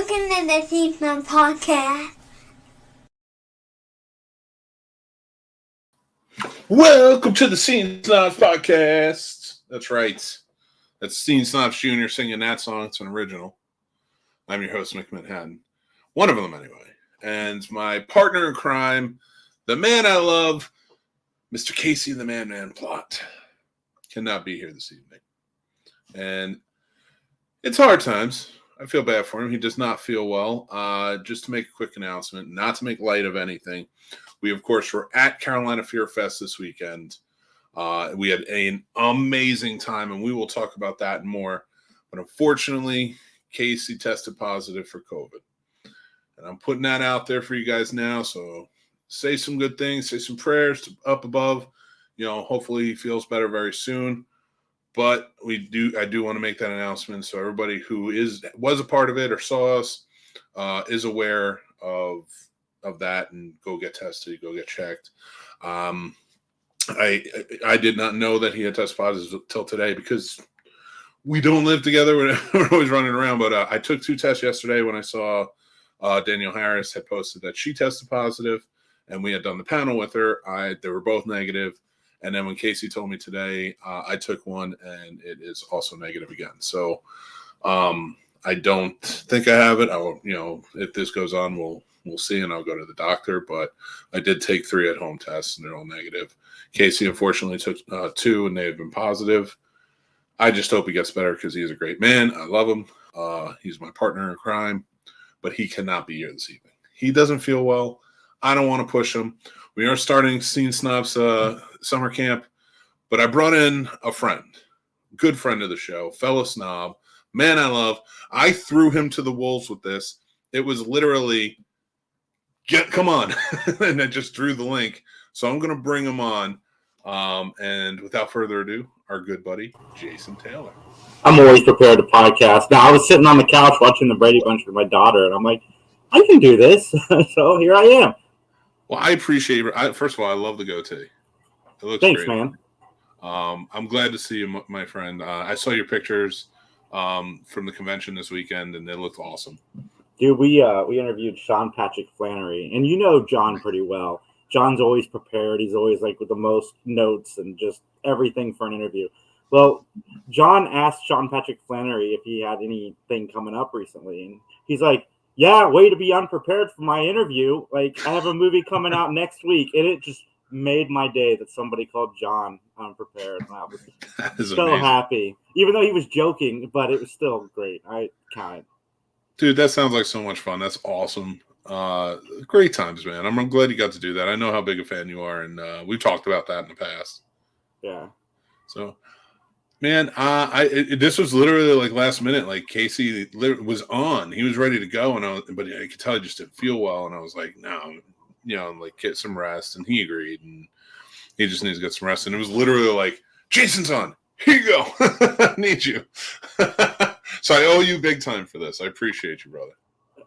Welcome to the Scene Snobs Podcast. Welcome to the Scene Snobs Podcast. That's right. That's Scene Snobs Jr. singing that song. It's an original. I'm your host, Mick Manhattan. One of them, anyway. And my partner in crime, the man I love, Mr. Casey the Man Plot, cannot be here this evening. And it's hard times. I feel bad for him. He does not feel well. Just to make a quick announcement, not to make light of anything. We, of course, were at Carolina Fear Fest this weekend. We had an amazing time, and we will talk about that and more. But unfortunately, Casey tested positive for COVID. And I'm putting that out there for you guys now. So say some good things, say some prayers up above. You know, hopefully he feels better very soon. But I do want to make that announcement so everybody who was a part of it or saw us is aware of that, and go get tested, go get checked. I did not know that he had tested positive till today because we don't live together. We're always running around. But I took 2 tests yesterday when I saw Danielle Harris had posted that she tested positive, and we had done the panel with her. They were both negative. And then when Casey told me today, I took one, and it is also negative again. So I don't think I have it. If this goes on, we'll see, and I'll go to the doctor. But I did take 3 at-home tests, and they're all negative. Casey, unfortunately, took 2, and they have been positive. I just hope he gets better because he is a great man. I love him. He's my partner in crime, but he cannot be here this evening. He doesn't feel well. I don't want to push him. We are starting Scene Snobs Summer Camp, but I brought in a friend, good friend of the show, fellow snob, man I love. I threw him to the wolves with this. It was literally, come on, and I just drew the link. So I'm going to bring him on, and without further ado, our good buddy, Jason Taylor. I'm always prepared to podcast. Now, I was sitting on the couch watching the Brady Bunch with my daughter, and I'm like, I can do this. So here I am. Well, I appreciate it. First of all, I love the goatee. It looks Thanks, great. man. I'm glad to see you, my friend. I saw your pictures from the convention this weekend, and they looked awesome. Dude, we interviewed Sean Patrick Flannery, and you know John pretty well. John's always prepared. He's always like with the most notes and just everything for an interview. Well, John asked Sean Patrick Flannery if he had anything coming up recently, and he's like, yeah, way to be unprepared for my interview. Like, I have a movie coming out next week, and it just made my day that somebody called John unprepared. And I was so happy. Even though he was joking, but it was still great. Dude, that sounds like so much fun. That's awesome. Great times, man. I'm glad you got to do that. I know how big a fan you are, and we've talked about that in the past. Yeah. So, man, this was literally like last minute. Like Casey was on, he was ready to go, but I could tell he just didn't feel well, and I was like, no, like get some rest, and he agreed, and he just needs to get some rest. And it was literally like, Jason's on. Here you go. I need you. So I owe you big time for this. I appreciate you, brother.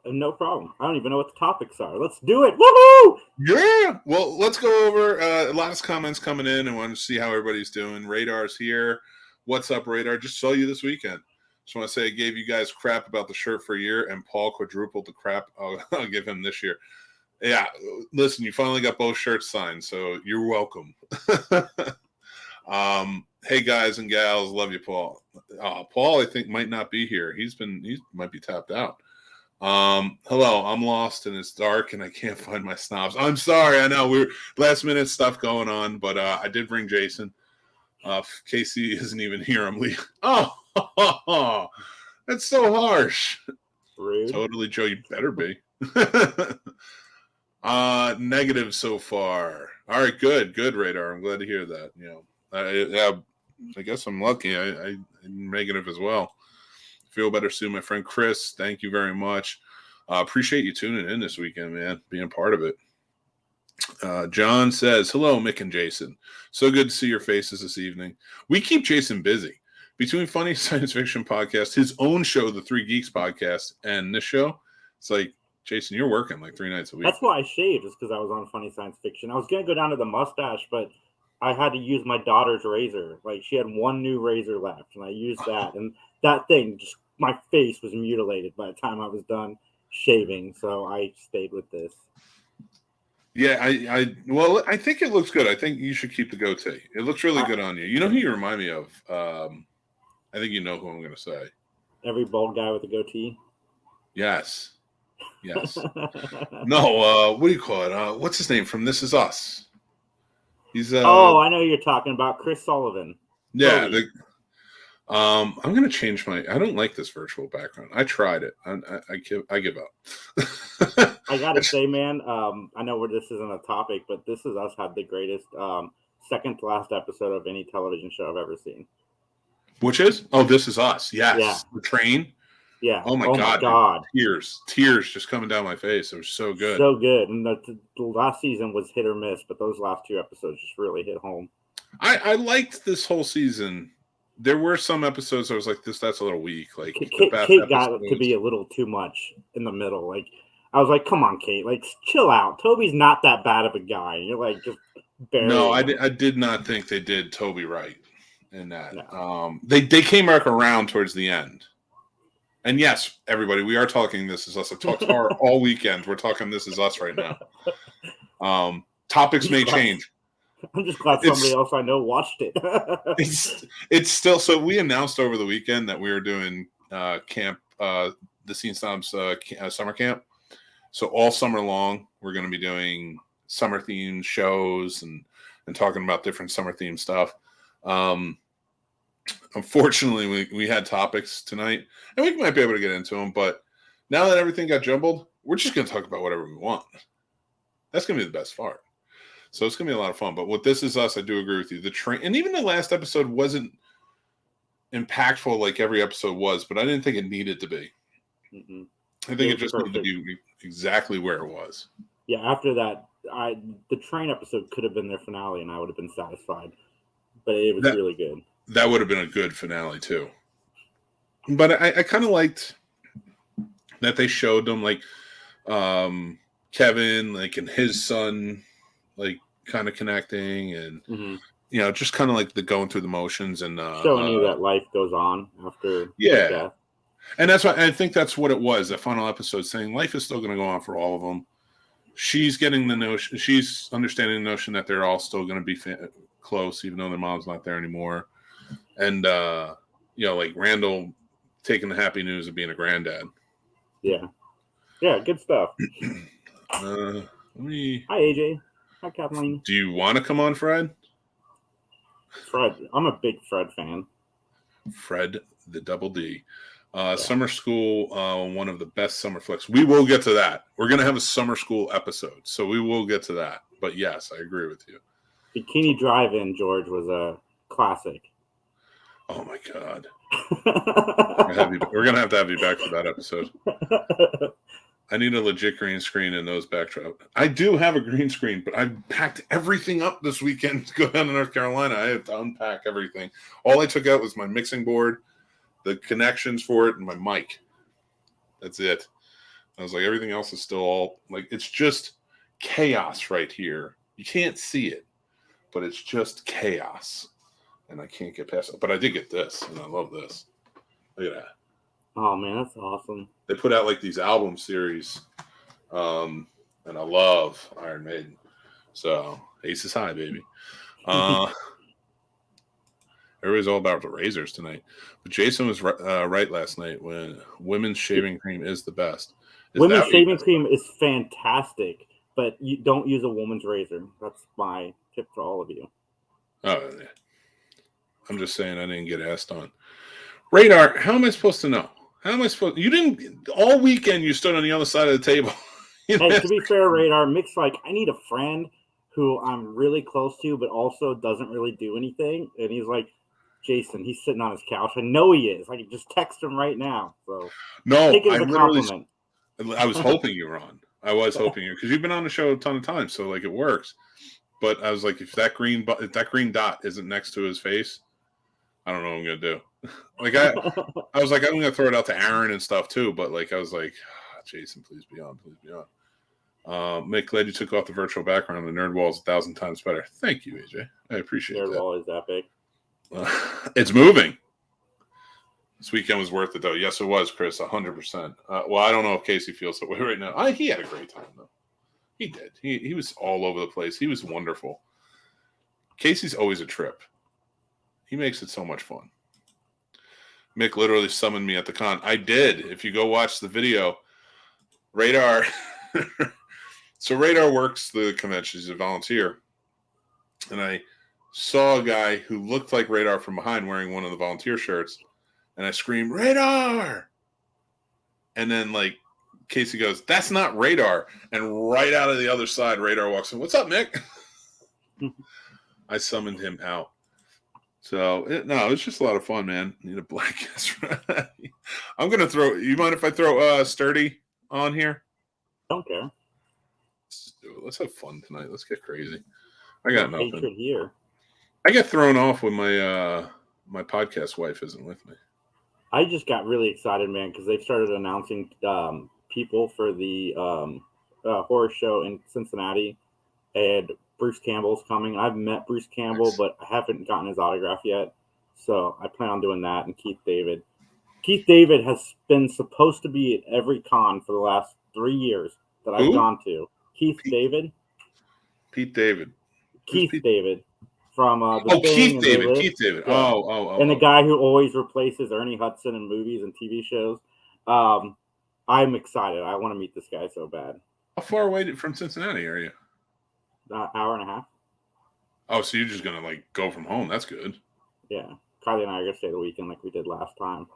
No problem. I don't even know what the topics are. Let's do it. Woohoo! Yeah. Well, let's go over a lot of comments coming in. I want to see how everybody's doing. Radar's here. What's up, Radar? Just saw you this weekend. Just want to say I gave you guys crap about the shirt for a year, and Paul quadrupled the crap I'll give him this year. Yeah. Listen, you finally got both shirts signed, so you're welcome. Hey, guys and gals. Love you, Paul. Paul, I think, might not be here. He might be tapped out. Hello, I'm lost and it's dark and I can't find my snobs. I'm sorry. I know we're last minute stuff going on, but I did bring Jason. Casey isn't even here. I'm leaving. Oh, that's so harsh. Rude. Totally, Joe. You better be. Negative so far. All right, good, Radar. I'm glad to hear that. I guess I'm lucky. I'm negative as well. Feel better soon, my friend Chris. Thank you very much. Appreciate you tuning in this weekend, man, being part of it. John says, hello, Mick and Jason. So good to see your faces this evening. We keep Jason busy. Between Funny Science Fiction Podcast, his own show, the Three Geeks Podcast, and this show, it's like, Jason, you're working like 3 nights a week. That's why I shaved, is because I was on Funny Science Fiction. I was going to go down to the mustache, but I had to use my daughter's razor. Like, she had one new razor left, and I used that. And that thing just my face was mutilated by the time I was done shaving, so I stayed with this. Yeah, I think it looks good. I think you should keep the goatee. It looks really good on you. You know who you remind me of? I think you know who I'm going to say. Every bald guy with a goatee? Yes. No, what do you call it? What's his name from This Is Us? He's I know you're talking about Chris Sullivan. Yeah, I'm going to change my. I don't like this virtual background. I tried it. I give up. I gotta say, man, I know where this isn't a topic, but This Is Us had the greatest second to last episode of any television show I've ever seen. Which is? Oh, This Is Us. Yes. Yeah. The train. Yeah. Oh my God. Tears just coming down my face. It was so good. So good. And the last season was hit or miss, but those last 2 episodes just really hit home. I liked this whole season. There were some episodes I was like, that's a little weak. Like Kate got to be a little too much in the middle. Like I was like, come on, Kate, like chill out. Toby's not that bad of a guy. You're like just barely. No, I did not think they did Toby right in that. No. They came back around towards the end. And yes, everybody, we are talking This Is Us. I've talked horror all weekend. We're talking This Is Us right now. Topics may change. I'm just glad somebody else I know watched it. it's still, so we announced over the weekend that we were doing camp, the Scene Snobs Summer Camp. So all summer long, we're going to be doing summer themed shows and talking about different summer themed stuff. Unfortunately, we had topics tonight, and we might be able to get into them. But now that everything got jumbled, we're just going to talk about whatever we want. That's going to be the best part. So it's going to be a lot of fun. But with This Is Us, I do agree with you. The train, and even the last episode wasn't impactful like every episode was, but I didn't think it needed to be. Mm-hmm. I think it just needed to be exactly where it was. Yeah, after that, the train episode could have been their finale, and I would have been satisfied. But it was really good. That would have been a good finale, too. But I kind of liked that they showed them, like, Kevin, like, and his son, like, kind of connecting, and, you know, just kind of like the going through the motions. And showing you that life goes on after death. And that's why I think that's what it was, the final episode, saying life is still going to go on for all of them. She's getting the notion, she's understanding the notion that they're all still going to be close, even though their mom's not there anymore. And, you know, like Randall taking the happy news of being a granddad. Yeah. Yeah, good stuff. Hi, AJ. Hi, Kathleen. Do you want to come on, Fred? Fred. I'm a big Fred fan. Fred, the double D. Summer School, one of the best summer flicks. We will get to that. We're going to have a summer school episode, so we will get to that. But yes, I agree with you. Bikini Drive-In, George, was a classic. Oh, my God. We're going to have you back for that episode. I need a legit green screen in those backdrop. I do have a green screen, but I packed everything up this weekend to go down to North Carolina. I had to unpack everything. All I took out was my mixing board, the connections for it, and my mic. That's it. I was like, everything else is still all, like, it's just chaos right here. You can't see it, but it's just chaos. And I can't get past it. But I did get this, and I love this. Look at that. Oh, man, that's awesome. They put out, like, these album series, and I love Iron Maiden. So, Ace is high, baby. Everybody's all about the razors tonight. But Jason was right last night when women's shaving cream is the best. Women's shaving cream is fantastic, but you don't use a woman's razor. That's my tip to all of you. Oh, yeah. I'm just saying I didn't get asked on. Radar, how am I supposed to know? How am I supposed? You didn't all weekend. You stood on the other side of the table. Hey, to be fair, Radar, Mick's like, I need a friend who I'm really close to, but also doesn't really do anything. And he's like, Jason, he's sitting on his couch. I know he is. I can just text him right now. So no, take it as a compliment. I was hoping you were on. I was hoping you because you've been on the show a ton of times, so like it works. But I was like, if that green dot isn't next to his face, I don't know what I'm gonna do. Like I was like, I'm gonna throw it out to Aaron and stuff too. But like I was like, Jason, please be on, please be on. Mick, glad you took off the virtual background. The nerd wall is 1,000 times better. Thank you, AJ. I appreciate that. Nerd wall is epic. It's moving. This weekend was worth it, though. Yes, it was, Chris, 100%. Well, I don't know if Casey feels that way right now. He had a great time, though. He did. He was all over the place. He was wonderful. Casey's always a trip. He makes it so much fun. Mick literally summoned me at the con. I did. If you go watch the video, Radar. So Radar works the convention. He's a volunteer. And I saw a guy who looked like Radar from behind wearing one of the volunteer shirts. And I screamed, Radar! And then, like, Casey goes, that's not Radar. And right out of the other side, Radar walks in. What's up, Mick? I summoned him out. So, it's just a lot of fun, man. Need a black guest. I'm going to throw, you mind if I throw Sturdy on here? Don't care. Let's have fun tonight. Let's get crazy. I got nothing. Hatred here. I get thrown off when my podcast wife isn't with me. I just got really excited, man, because they've started announcing people for the horror show in Cincinnati, and Bruce Campbell's coming. I've met Bruce Campbell, Nice. but I haven't gotten his autograph yet, so I plan on doing that. And Keith David. Keith David has been supposed to be at every con for the last 3 years that I've gone to. Keith David. Pete David. Keith David from Keith David. Keith David. Yeah. Oh. And the guy who always replaces Ernie Hudson in movies and TV shows. I'm excited. I want to meet this guy so bad. How far away from Cincinnati are you? Hour and a half. Oh, so you're just gonna go from home? That's good. Yeah, Kylie and I are gonna stay the weekend like we did last time.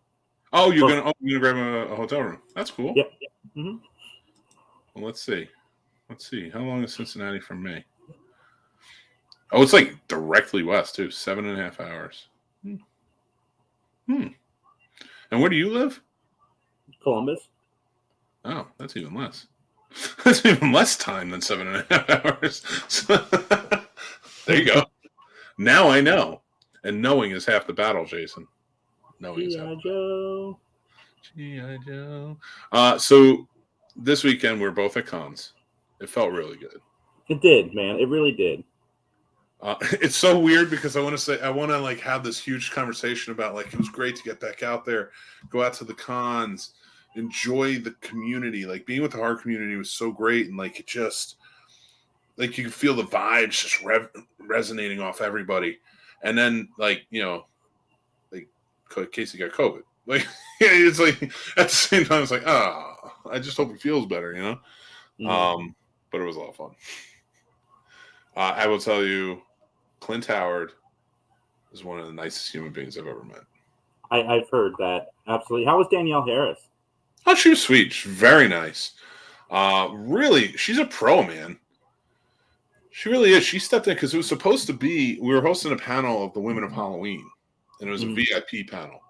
Oh, you're gonna grab a hotel room. That's cool. Yep. Mm-hmm. Well, let's see. How long is Cincinnati from me? Oh, it's like directly west too. 7.5 hours. And where do you live? Columbus. Oh, that's even less. That's even less time than 7.5 hours. So, there you go. Now I know. And knowing is half the battle, Jason. Knowing is half the battle. G.I. Joe. So this weekend we're both at cons. It felt really good. It did, man. It really did. It's so weird because I want to have this huge conversation about it was great to get back out there, go out to the cons, enjoy the community. Being with the horror community was so great, and it just you can feel the vibes just resonating off everybody. And then Casey got COVID. It's at the same time it's I just hope he feels better, you know. Mm-hmm. But it was a lot of fun. I will tell you, Clint Howard is one of the nicest human beings I've ever met. I've heard that. Absolutely. How was Danielle Harris? Oh, she was sweet. She's very nice. Really, she's a pro, man. She really is. She stepped in because it was supposed to be, we were hosting a panel of the Women of Halloween, and it was a VIP panel.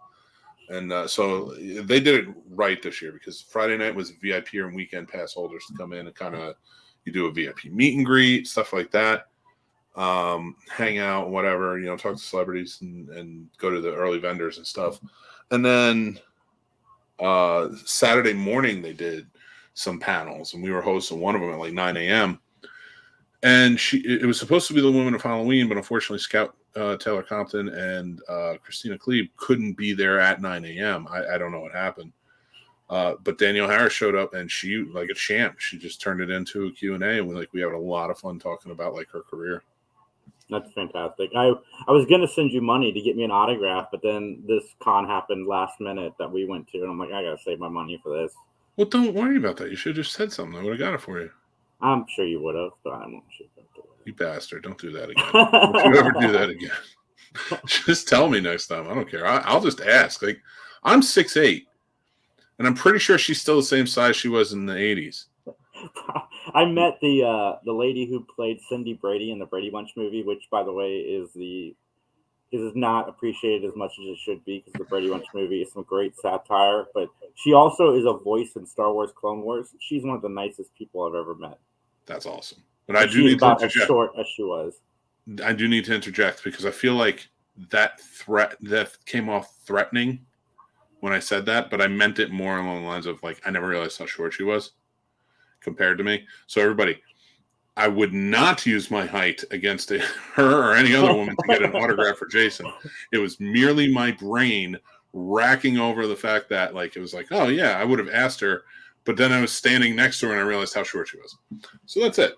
And so they did it right this year because Friday night was VIP and weekend pass holders to come in and kind of, you do a VIP meet and greet, stuff like that. Hang out, whatever, talk to celebrities and go to the early vendors and stuff. And then Saturday morning they did some panels, and we were hosting one of them at 9 a.m. And it was supposed to be the Women of Halloween, but unfortunately Scout Taylor Compton and Christina Klebe couldn't be there at 9 a.m. I don't know what happened. But Danielle Harris showed up, and she, like a champ, she just turned it into a Q&A, and we had a lot of fun talking about her career. That's fantastic. I was going to send you money to get me an autograph, but then this con happened last minute that we went to, and I'm like, I got to save my money for this. Well, don't worry about that. You should have just said something. I would have got it for you. I'm sure you would have, but I won't shoot that. You bastard. Don't do that again. Don't you ever do that again. Just tell me next time. I don't care. I'll just ask. I'm 6'8", and I'm pretty sure she's still the same size she was in the 80s. I met the lady who played Cindy Brady in the Brady Bunch movie, which, by the way, is not appreciated as much as it should be because the Brady Bunch movie is some great satire. But she also is a voice in Star Wars Clone Wars. She's one of the nicest people I've ever met. That's awesome. But I do need to interject. As short as she was. I do need to interject because I feel like that came off threatening when I said that, but I meant it more along the lines of I never realized how short she was compared to me. So everybody, I would not use my height against her or any other woman to get an autograph for Jason. It was merely my brain racking over the fact that like it was like, oh yeah, I would have asked her, but then I was standing next to her and I realized how short she was. So that's it.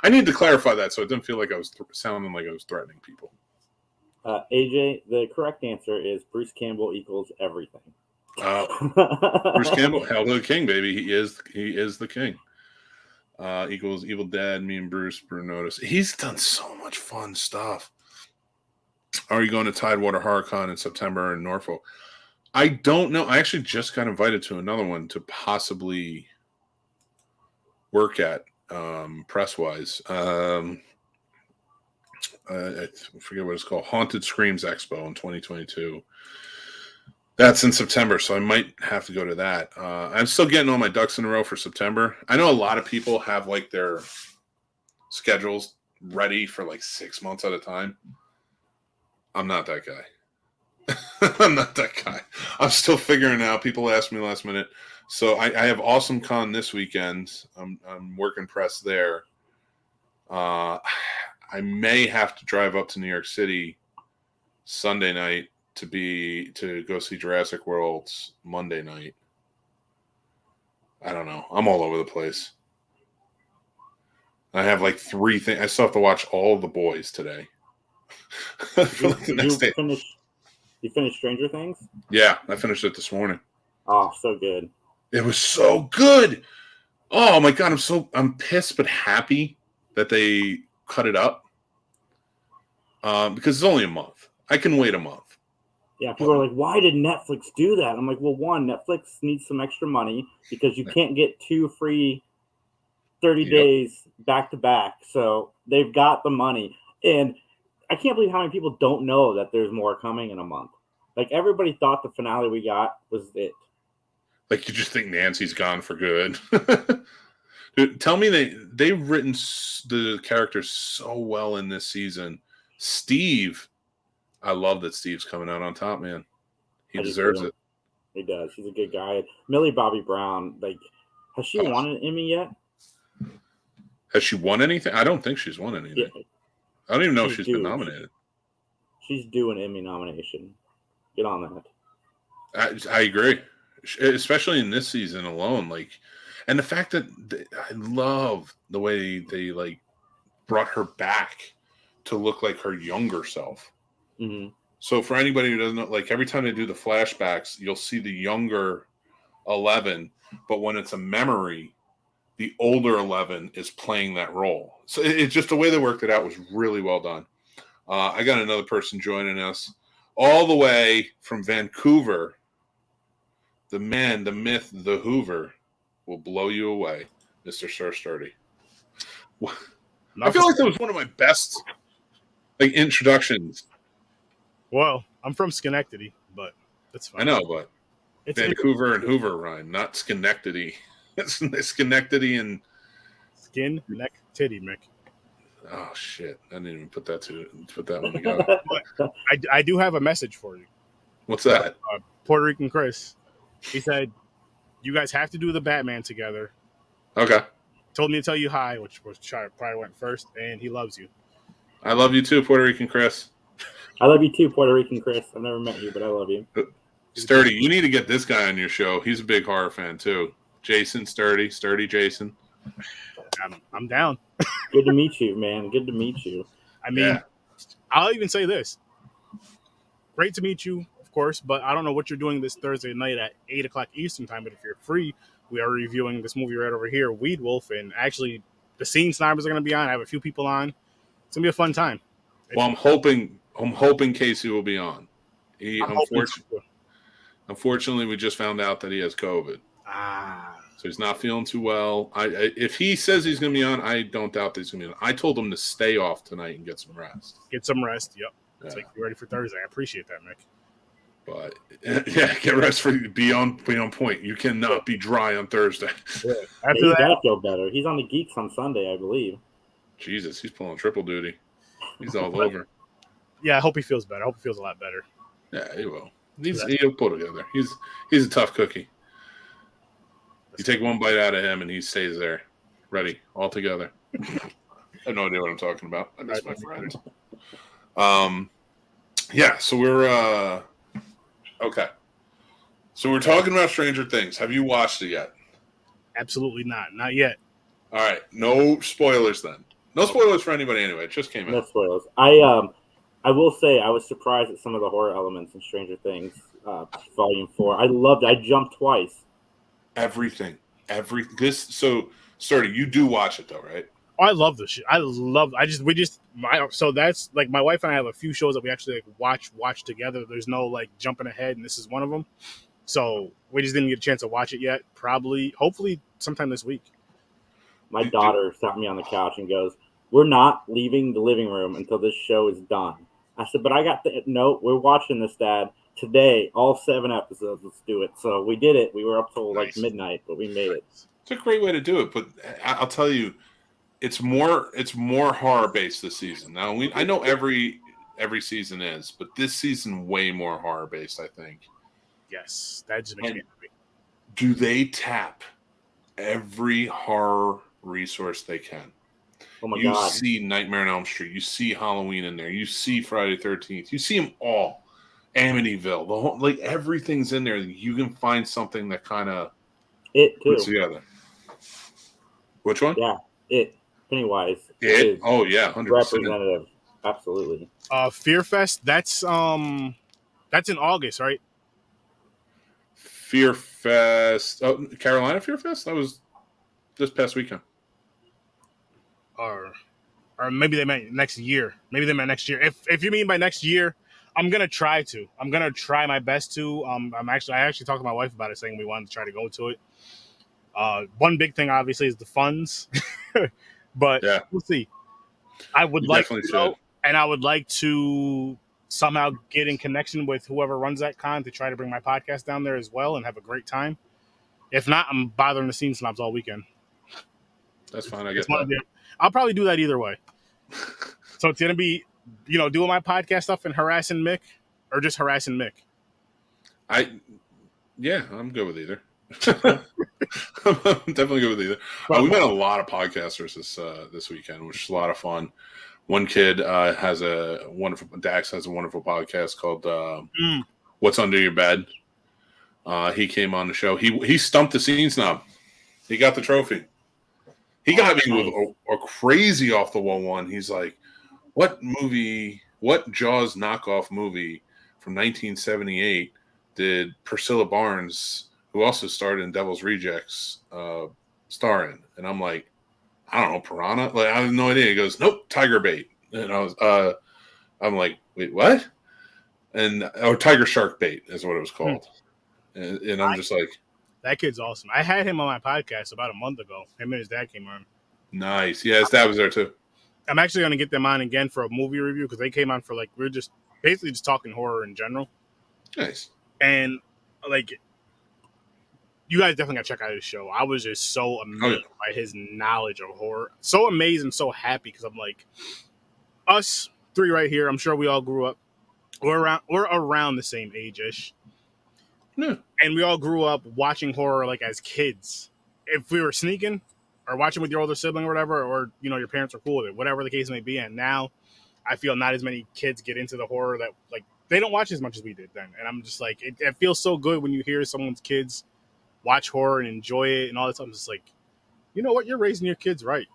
I need to clarify that so it didn't feel like I was sounding like I was threatening people. AJ, the correct answer is Bruce Campbell equals everything. Bruce Campbell, hell to the king, baby. He is the king. Equals Evil Dead, me and Bruce Notice. He's done so much fun stuff. Are you going to Tidewater HorrorCon in September in Norfolk? I don't know. I actually just got invited to another one to possibly work at press-wise. I forget what it's called. Haunted Screams Expo in 2022. That's in September, so I might have to go to that. I'm still getting all my ducks in a row for September. I know a lot of people have like their schedules ready for like 6 months at a time. I'm not that guy. I'm not that guy. I'm still figuring it out. People ask me last minute. So I have Awesome Con this weekend. I'm working press there. I may have to drive up to New York City Sunday night to go see Jurassic World's Monday night. I don't know. I'm all over the place. I have like 3 things. I still have to watch all the boys today. You finished Stranger Things? Yeah, I finished it this morning. Oh, so good. It was so good. Oh my god, I'm pissed but happy that they cut it up. Because it's only a month. I can wait a month. Yeah, people are like, why did Netflix do that? I'm like, well, one, Netflix needs some extra money because you can't get 2 free 30 days back to back. So they've got the money. And I can't believe how many people don't know that there's more coming in a month. Like, everybody thought the finale we got was it. Like, you just think Nancy's gone for good. Dude, tell me they've written the characters so well in this season. Steve, I love that Steve's coming out on top, man. He deserves it. He does. He's a good guy. Millie Bobby Brown, like, has she won an Emmy yet? Has she won anything? I don't think she's won anything. Yeah. I don't even know if she's been nominated. She's due an Emmy nomination. Get on that. I agree, especially in this season alone. Like, and the fact that I love the way they like brought her back to look like her younger self. Mm-hmm. So for anybody who doesn't know, like every time they do the flashbacks, you'll see the younger 11, but when it's a memory, the older 11 is playing that role. So it's just the way they worked it out was really well done. I got another person joining us all the way from Vancouver. The man, the myth, the Hoover will blow you away, Mr. Sir Sturdy. I feel like that was one of my best like introductions. Well, I'm from Schenectady, but that's fine. I know, but it's Vancouver and Hoover rhyme, not Schenectady. It's Schenectady and Skin, neck, titty, Mick. Oh shit! I didn't even put that one together. But I do have a message for you. What's that? Puerto Rican Chris. He said, "You guys have to do the Batman together." Okay. Told me to tell you hi, which probably went first, and he loves you. I love you too, Puerto Rican Chris. I love you too, Puerto Rican Chris. I've never met you, but I love you. Sturdy, you need to get this guy on your show. He's a big horror fan too. Jason, Sturdy Jason. I'm down. Good to meet you, man. Good to meet you. I mean, I'll even say this. Great to meet you, of course, but I don't know what you're doing this Thursday night at 8 o'clock Eastern time, but if you're free, we are reviewing this movie right over here, Weed Wolf, and actually the Scene Snobs are going to be on. I have a few people on. It's going to be a fun time. Well, I'm hoping Casey will be on. Unfortunately, we just found out that he has COVID. So he's not feeling too well. If he says he's going to be on, I don't doubt that he's going to be on. I told him to stay off tonight and get some rest. Get some rest, yep. It's like you're ready for Thursday. I appreciate that, Mick. But, yeah, get rest for be on point. You cannot be dry on Thursday. Yeah. After that, gotta feel better. He's on the Geeks on Sunday, I believe. Jesus, he's pulling triple duty. He's all over. Yeah, I hope he feels better. I hope he feels a lot better. Yeah, he will. He'll pull together. He's a tough cookie. You take one bite out of him, and he stays there, ready, all together. I have no idea what I'm talking about. I miss my friends. Yeah, so we're Okay. So we're talking about Stranger Things. Have you watched it yet? Absolutely not. Not yet. All right. No spoilers then. No spoilers for anybody anyway. It just came No out. spoilers. I will say I was surprised at some of the horror elements in Stranger Things, Volume 4. I loved it. I jumped twice. Everything. So, Sturdy, you do watch it though, right? Oh, I love this shit. So that's like my wife and I have a few shows that we actually like watch together. There's no like jumping ahead, and this is one of them. So we just didn't get a chance to watch it yet. Hopefully, sometime this week. My daughter sat me on the couch and goes, "We're not leaving the living room until this show is done." I said, "But I got no. We're watching this, Dad, today. All 7 episodes. Let's do it." So we did it. We were up till like midnight, but we made it. It's a great way to do it, but I'll tell you, it's more horror based this season. Now I know every season is, but this season way more horror based, I think. Yes, that just makes me happy. Do they tap every horror resource they can? Oh my God! You see Nightmare on Elm Street, you see Halloween in there, you see Friday the 13th, you see them all. Amityville, the whole, like everything's in there. You can find something that kind of puts together. Which one? Yeah, Pennywise. It. Oh yeah, 100%. Representative. Absolutely. Fear Fest. That's in August, right? Fear Fest. Oh, Carolina Fear Fest. That was this past weekend. Or maybe they meant next year. Maybe they meant next year. If you mean by next year, I'm gonna try to. I'm gonna try my best to. I actually talked to my wife about it, saying we wanted to try to go to it. One big thing, obviously, is the funds, but yeah, we'll see. I would like to go, and I would like to somehow get in connection with whoever runs that con to try to bring my podcast down there as well and have a great time. If not, I'm bothering the Scene Snobs all weekend. That's fine. I guess I'll probably do that either way. So it's gonna be, doing my podcast stuff and harassing Mick, or just harassing Mick. I'm good with either. I'm definitely good with either. We met a lot of podcasters this weekend, which is a lot of fun. One kid Dax has a wonderful podcast called What's Under Your Bed. He came on the show. He stumped the Scene Snob. He got the trophy. He got me with a crazy off the wall one. He's like, what Jaws knockoff movie from 1978 did Priscilla Barnes, who also starred in Devil's Rejects, star in? And I'm like, I don't know, Piranha? Like, I have no idea. He goes, nope, Tiger Bait. And I'm like, wait, what? And Tiger Shark Bait is what it was called. And I'm just like, that kid's awesome. I had him on my podcast about a month ago. Him and his dad came on. Nice. Yeah, his dad was there too. I'm actually going to get them on again for a movie review because they came on for we're just basically just talking horror in general. Nice. And you guys definitely got to check out his show. I was just so amazed by his knowledge of horror. So amazed and so happy because I'm like, us three right here, I'm sure we all grew up. We're around the same age-ish. Yeah. And we all grew up watching horror as kids. If we were sneaking or watching with your older sibling or whatever, or your parents are cool with it, whatever the case may be. And now I feel not as many kids get into the horror that they don't watch as much as we did then. And I'm just like, it feels so good when you hear someone's kids watch horror and enjoy it and all that stuff. I'm just like, you know what? You're raising your kids right.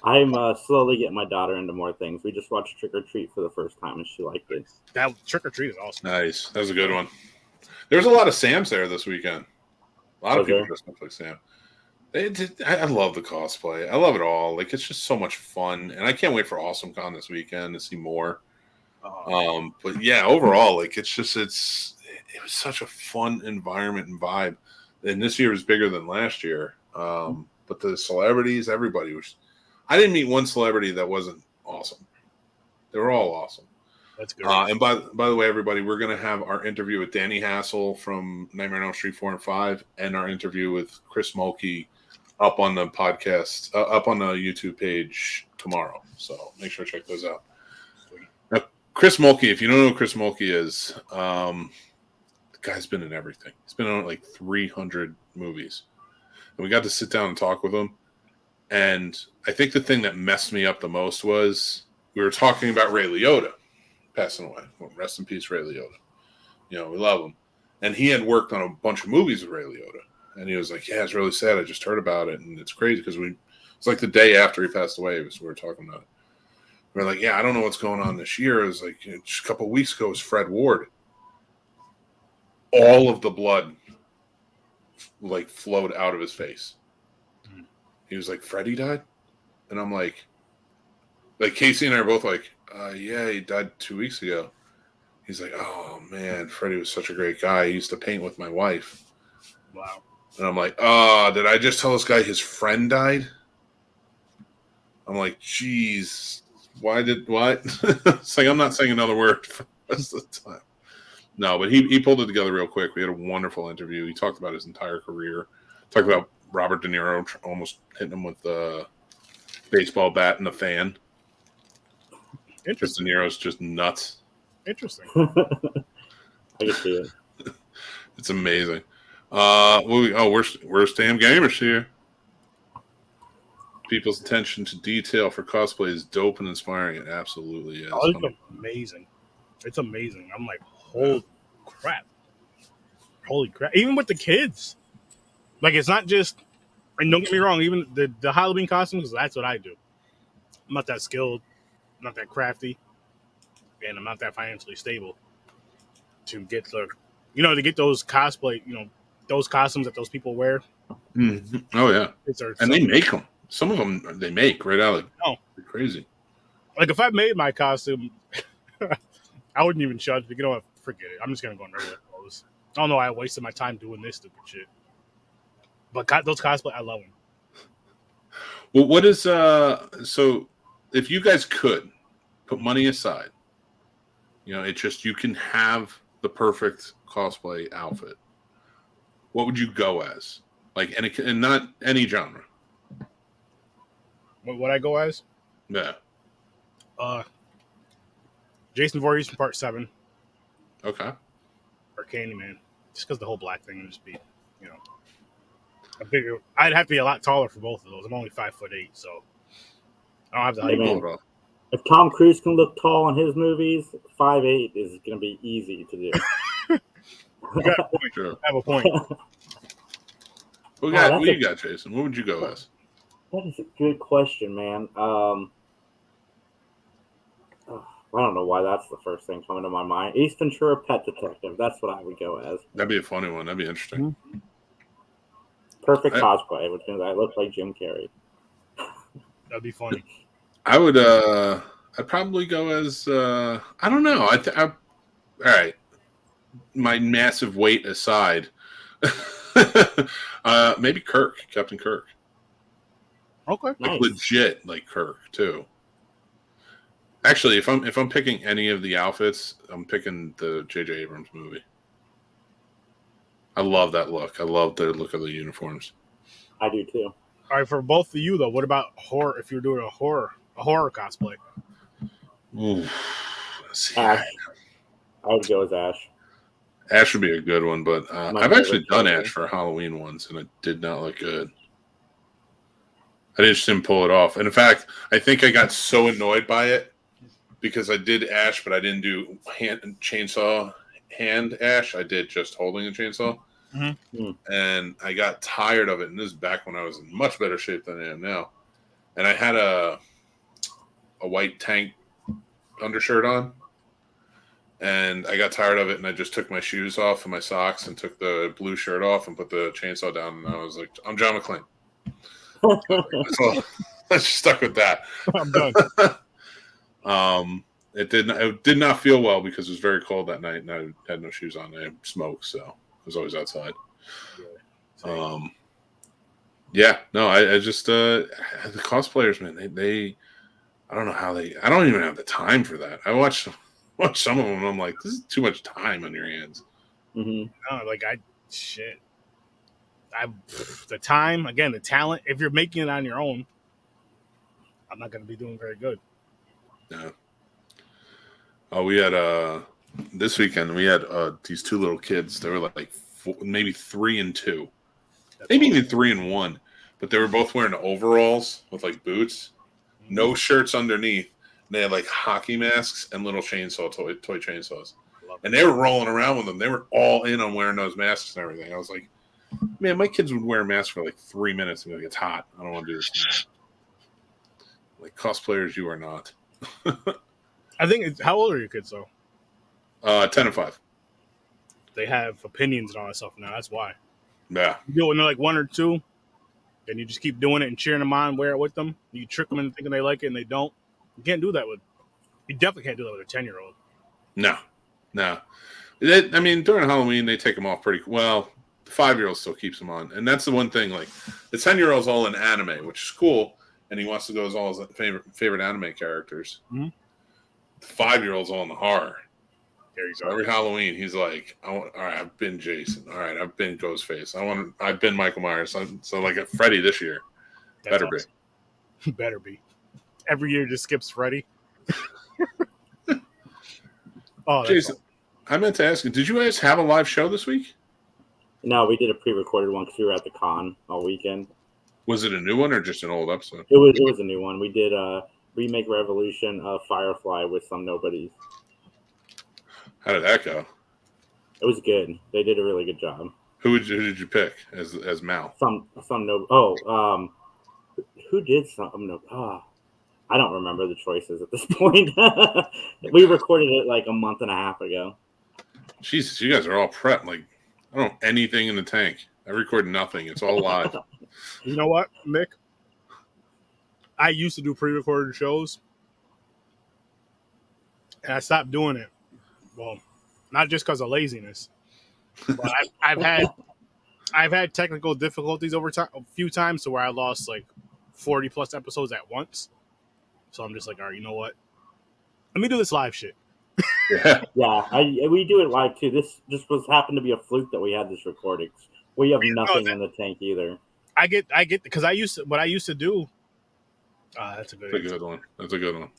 I'm slowly getting my daughter into more things. We just watched Trick or Treat for the first time, and she liked it. That Trick or Treat is awesome. Nice. That was a good one. There's a lot of Sams there this weekend. A lot of people dressed up like Sam. I love the cosplay. I love it all. It's just so much fun, and I can't wait for AwesomeCon this weekend to see more. But yeah, overall, it was such a fun environment and vibe. And this year was bigger than last year. But the celebrities, everybody was. I didn't meet one celebrity that wasn't awesome. They were all awesome. That's good. And by the way, everybody, we're going to have our interview with Danny Hassel from Nightmare on Elm Street 4 and 5, and our interview with Chris Mulkey up on the podcast, up on the YouTube page tomorrow. So make sure to check those out. Now, Chris Mulkey, if you don't know who Chris Mulkey is, the guy's been in everything. He's been on 300 movies. And we got to sit down and talk with him. And I think the thing that messed me up the most was we were talking about Ray Liotta passing away. Well, rest in peace, Ray Liotta. We love him. And he had worked on a bunch of movies with Ray Liotta. And he was like, yeah, it's really sad. I just heard about it. And it's crazy because it's like the day after he passed away. We were talking about it. We're like, yeah, I don't know what's going on this year. It was like just a couple of weeks ago was Fred Ward. All of the blood like flowed out of his face. He was like, Freddie died? And I'm like Casey and I are both like, yeah, he died 2 weeks ago. He's like, oh man, Freddie was such a great guy. He used to paint with my wife. Wow. And I'm like, did I just tell this guy his friend died? I'm like, geez, what? It's like, I'm not saying another word for the rest of the time. No, but he pulled it together real quick. We had a wonderful interview. He talked about his entire career. Talked about Robert De Niro almost hitting him with the baseball bat and the fan. Interesting. De Niro's just nuts. Interesting. I can see it. It's amazing. We're Stam Gamers here. People's attention to detail for cosplay is dope and inspiring. It absolutely is. Oh, it's amazing. It's amazing. I'm like, holy crap. Even with the kids. Like, it's not just, and don't get me wrong, even the Halloween costumes, that's what I do. I'm not that skilled, I'm not that crafty, and I'm not that financially stable to get to get those cosplay, those costumes that those people wear. Mm-hmm. Oh, yeah. And they make them. Some of them they make right out. They're crazy. Like, if I made my costume, I wouldn't even judge. But what? Forget it. I'm just going to go in regular clothes. I don't know why I wasted my time doing this stupid shit. But those cosplay, I love them. Well, what is so if you guys could put money aside, it's just you can have the perfect cosplay outfit. What would you go as? Like, and not any genre. What would I go as? Yeah. Jason Voorhees from Part 7. Okay. Or Candyman. Just because the whole black thing would just be, I'd have to be a lot taller for both of those. I'm only 5'8", so I don't have the height. Man, if Tom Cruise can look tall in his movies, 5'8" is going to be easy to do. You got a point. Sure. I have a point. What you got, Jason? What would you go as? That is a good question, man. I don't know why that's the first thing coming to my mind. Ace Ventura, Pet Detective. That's what I would go as. That'd be a funny one. That'd be interesting. Mm-hmm. Perfect cosplay, which means I look like Jim Carrey. That'd be funny. I would. I'd probably go as. I don't know. All right. My massive weight aside, maybe Kirk, Captain Kirk. Okay. Like Nice. legit, like Kirk too. Actually, if I'm picking any of the outfits, I'm picking the J.J. Abrams movie. I love that look. I love the look of the uniforms. I do too. All right, for both of you though, what about horror? If you're doing a horror cosplay, Ooh, Ash. I would go as Ash. Ash would be a good one, but I've actually done Ash for Halloween once, and it did not look good. I just didn't pull it off. And in fact, I think I got so annoyed by it because I did Ash, but I didn't do chainsaw hand Ash. I did just holding a chainsaw. Mm-hmm. And I got tired of it. And this is back when I was in much better shape than I am now. And I had a white tank undershirt on. And I got tired of it, and I just took my shoes off and my socks and took the blue shirt off and put the chainsaw down. And I was like, I'm John McClane. So I just stuck with that. I'm done. It did not feel well because it was very cold that night, and I had no shoes on. I smoked, so I was always outside. I just the cosplayers, man. They I don't know how I don't even have the time for that. I watch some of them, and I'm like, this is too much time on your hands. Mm-hmm. No, the time, again, the talent, if you're making it on your own, I'm not going to be doing very good. Yeah. Oh, we had this weekend. We had these two little kids. They were like maybe 3 and 2, maybe even 3 and 1. But they were both wearing overalls with like boots, no shirts underneath. And they had like hockey masks and little toy chainsaws. And they were rolling around with them. They were all in on wearing those masks and everything. I was like, man, my kids would wear a mask for like 3 minutes and be like, it's hot. I don't want to do this anymore. Like, cosplayers, you are not. I think how old are your kids though? 10 and 5. They have opinions and all that stuff now. That's why. Yeah. You do it when they're like 1 or 2, and you just keep doing it and cheering them on, wear it with them. You trick them into thinking they like it and they don't. You can't do that with. You definitely can't do that with a 10-year-old. No. I mean, during Halloween, they take them off pretty well. The 5-year-old still keeps them on. And that's the one thing, like, the 10-year-old's all in anime, which is cool. And he wants to go as all his favorite anime characters. Mm-hmm. The 5-year-old's all in the horror. There you So go. every Halloween, he's like, all right, I've been Jason. All right, I've been Ghostface. I've been Michael Myers. So like, Freddy this year. That's Better awesome. Be. Better be. Every year just skips Freddy. Oh, Jason, I meant to ask you, did you guys have a live show this week? No, we did a pre-recorded one because we were at the con all weekend. Was it a new one or just an old episode? It was a new one. We did a remake revolution of Firefly with some nobodies. How did that go? It was good. They did a really good job. Who did you pick as Mal? Some no. Oh, who did some no? I don't remember the choices at this point. We recorded it like a month and a half ago. Jesus, you guys are all prepped. Like, I don't have anything in the tank. I record nothing. It's all live. You know what, Mick? I used to do pre-recorded shows, and I stopped doing it. Well, not just because of laziness, but I've had technical difficulties over time, a few times, to where I lost like 40 plus episodes at once. So I'm just like, all right, you know what? Let me do this live shit. Yeah. Yeah, we do it live too. This just happened to be a fluke that we had this recording. We have nothing in the tank either. I get because what I used to do. That's a good one. That's a good one.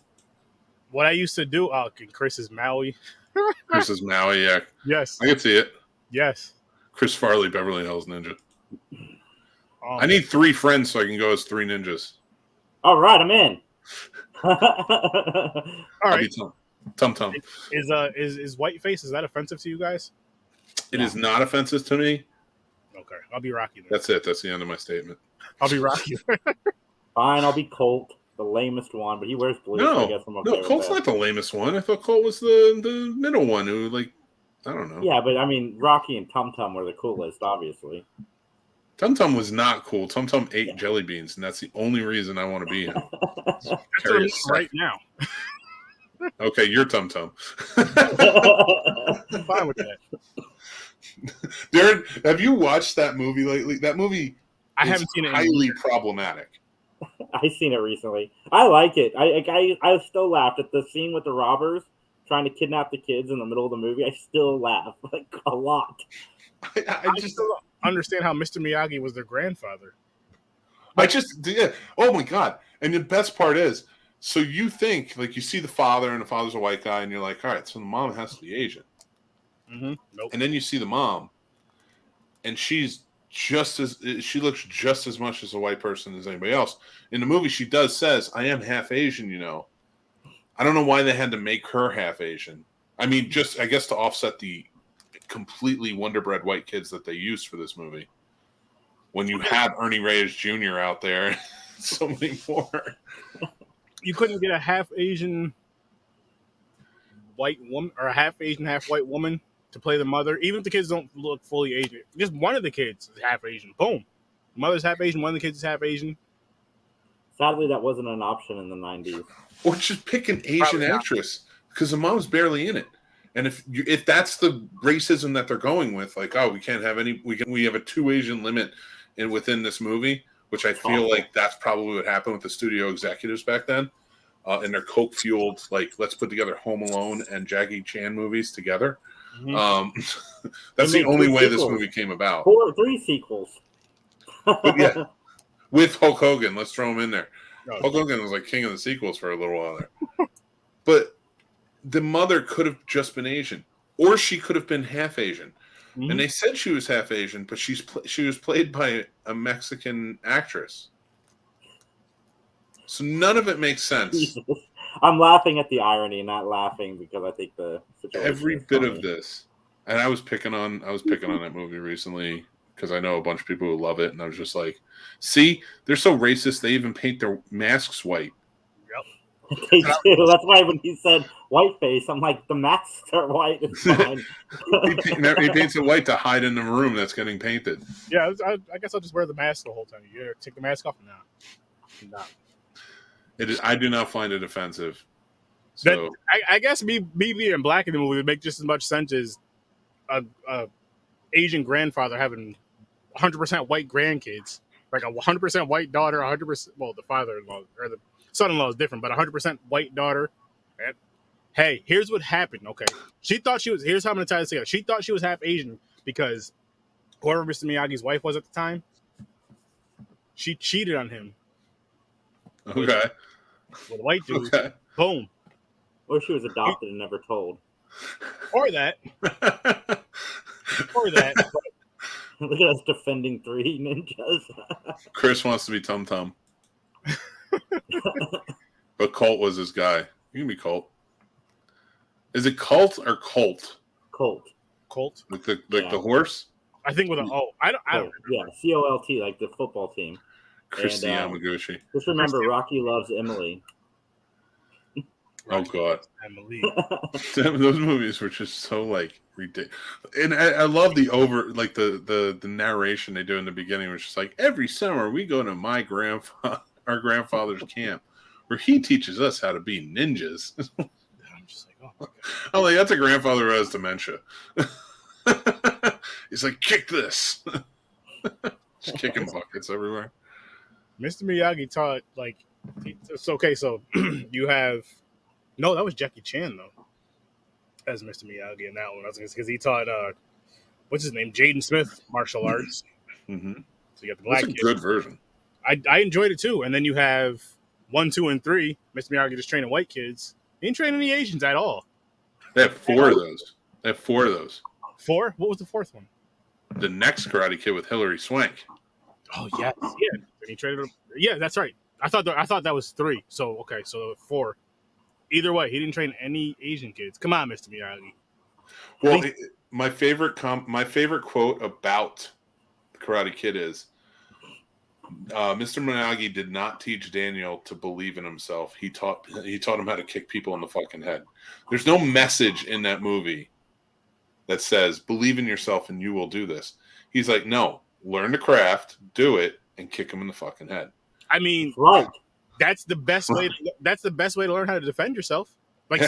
What I used to do. Oh, Chris is Maui. Chris is Maui. Yeah. Yes. I can see it. Yes. Chris Farley, Beverly Hills Ninja. I Man. need 3 friends so I can go as 3 ninjas. All right, I'm in. All right. Tum Tum. Is whiteface, is that offensive to you guys? It is not offensive to me. Okay, I'll be Rocky then. That's it. That's the end of my statement. I'll be Rocky. Fine, I'll be Colt, the lamest one, but he wears blue. So I guess I'm okay with Colt's that. not the lamest one. I thought Colt was the middle one who, like, I don't know. Yeah, but I mean, Rocky and Tum Tum were the coolest, obviously. Tum Tum was not cool. Tum Tum ate jelly beans, and that's the only reason I want to be him. That's what I'm eating right now. Okay, you're Tum Tum. I'm fine with that. Darren, have you watched that movie lately? That movie I haven't seen it. Highly problematic. I've seen it recently. I like it. I still laughed at the scene with the robbers trying to kidnap the kids in the middle of the movie. I still laugh like a lot. I just don't understand how Mr. Miyagi was their grandfather. I just did. Oh my god! And the best part is, so you think like you see the father, and the father's a white guy, and you're like, all right, so the mom has to be Asian. Mm-hmm. Nope. And then you see the mom, and she looks just as much as a white person as anybody else. In the movie, she says, "I am half Asian," you know. I don't know why they had to make her half Asian. I mean, just I guess to offset the completely wonderbred white kids that they used for this movie. When you have Ernie Reyes Jr. out there, so many more. You couldn't get a half Asian white woman or a half Asian, half white woman to play the mother, even if the kids don't look fully Asian. Just one of the kids is half Asian. Boom. Mother's half Asian, one of the kids is half Asian. Sadly, that wasn't an option in the 90s. Or just pick an Asian actress, because the mom's barely in it. And if that's the racism that they're going with, like, oh, we can't have any, we have a 2 Asian limit within this movie, which I feel like that's probably what happened with the studio executives back then, and their coke fueled, like, let's put together Home Alone and Jackie Chan movies together. Mm-hmm. That's the only way this movie came about. 3 sequels. But yeah, with Hulk Hogan, let's throw him in there. Oh, Hulk Hogan was like king of the sequels for a little while there. But the mother could have just been Asian, or she could have been half Asian. Mm-hmm. And they said she was half Asian, but she was played by a Mexican actress. So none of it makes sense. I'm laughing at the irony, not laughing because I think the situation Every is bit funny. of this, and I was picking on that movie recently because I know a bunch of people who love it, and I was just like, see, they're so racist. They even paint their masks white. They do. That's why when he said whiteface, I'm like, the masks are white. It's fine. He paints it white to hide in the room that's getting painted. Yeah, I guess I'll just wear the mask the whole time. You gotta take the mask off? No. It is. I do not find it offensive. So I guess me being black in the movie would make just as much sense as a Asian grandfather having 100% white grandkids, like a 100% white daughter, 100%. Well, the father-in-law or the son-in-law is different, but 100% white daughter. And, hey, here's what happened. Okay, she thought she was. Here's how I'm gonna tie this together. She thought she was half Asian because whoever Mr. Miyagi's wife was at the time, she cheated on him. okay, With a white dude. okay. Boom. Or she was adopted and never told. Or that. Or that. Look at us defending 3 ninjas. Chris wants to be Tum Tum, but Colt was his guy. You can be Colt. Is it Colt or Colt? Colt. Like the horse? I think with an O. I don't remember. Yeah, COLT, like the football team. Christy And, Yamaguchi. Just remember, Rocky loves Emily. Oh God, Emily. those movies were just so like ridiculous. And I love the the narration they do in the beginning, which is like every summer we go to our grandfather's camp where he teaches us how to be ninjas. I'm just like, oh my God. I'm like, that's a grandfather who has dementia. He's like, kick this. Just kicking buckets everywhere. Mr. Miyagi taught, like, it's okay, so you have, no, that was Jackie Chan, though, as Mr. Miyagi in that one. Because he taught, what's his name, Jaden Smith, martial arts. Mm-hmm. So you got the black That's a kid. good version. I enjoyed it, too. And then you have 1, 2, and 3, Mr. Miyagi just training white kids. He didn't train any Asians at all. They have 4 of those. 4? What was the 4th one? The next Karate Kid with Hilary Swank. Oh yes, yeah. And he traded. Yeah, that's right. I thought that was 3. So okay, so 4. Either way, he didn't train any Asian kids. Come on, Mr. Miyagi. Well, my favorite quote about the Karate Kid is, Mr. Miyagi did not teach Daniel to believe in himself. He taught him how to kick people in the fucking head. There's no message in that movie that says believe in yourself and you will do this. He's like, no. Learn the craft, do it, and kick him in the fucking head. I mean, right. That's the best way. That's the best way to learn how to defend yourself. Like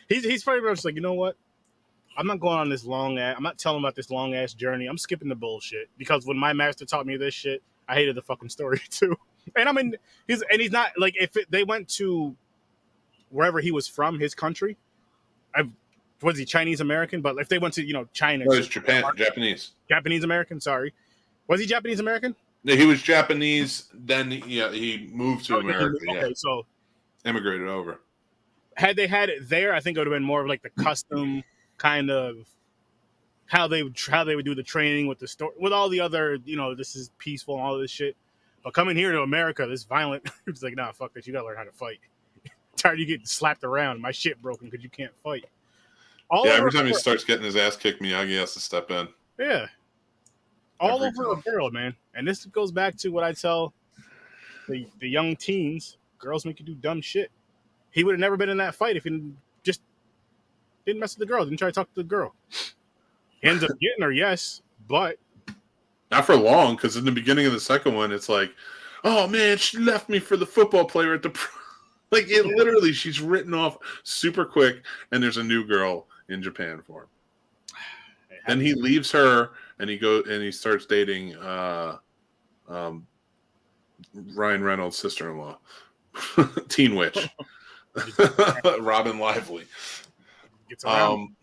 he's pretty much like, you know what? I'm not going on this I'm not telling about this long ass journey. I'm skipping the bullshit because when my master taught me this shit, I hated the fucking story too. And I mean, he's not like they went to wherever he was from, his country. Was he Chinese American? But if they went to China, no, it's Japanese American. Sorry. Was he Japanese American? No, he was Japanese. Then he moved to America. Okay, so immigrated over. Had they had it there, I think it would have been more of like the custom kind of how they would do the training with the story, with all the other this is peaceful and all this shit. But coming here to America, this violent, it's like nah, fuck this. You gotta learn how to fight. Tired of you getting slapped around. My shit broken because you can't fight. Every time he starts getting his ass kicked, Miyagi has to step in. Yeah. All over the world, man. And this goes back to what I tell the young teens. Girls make you do dumb shit. He would have never been in that fight if he just didn't mess with the girl, didn't try to talk to the girl. He ends up getting her, yes, but... Not for long, because in the beginning of the second one, it's like, oh, man, she left me for the football player at the... Like, it literally, she's written off super quick, and there's a new girl in Japan for him. Then he leaves her, and he starts dating Ryan Reynolds' sister-in-law, Teen Witch, Robin Lively. Gets around.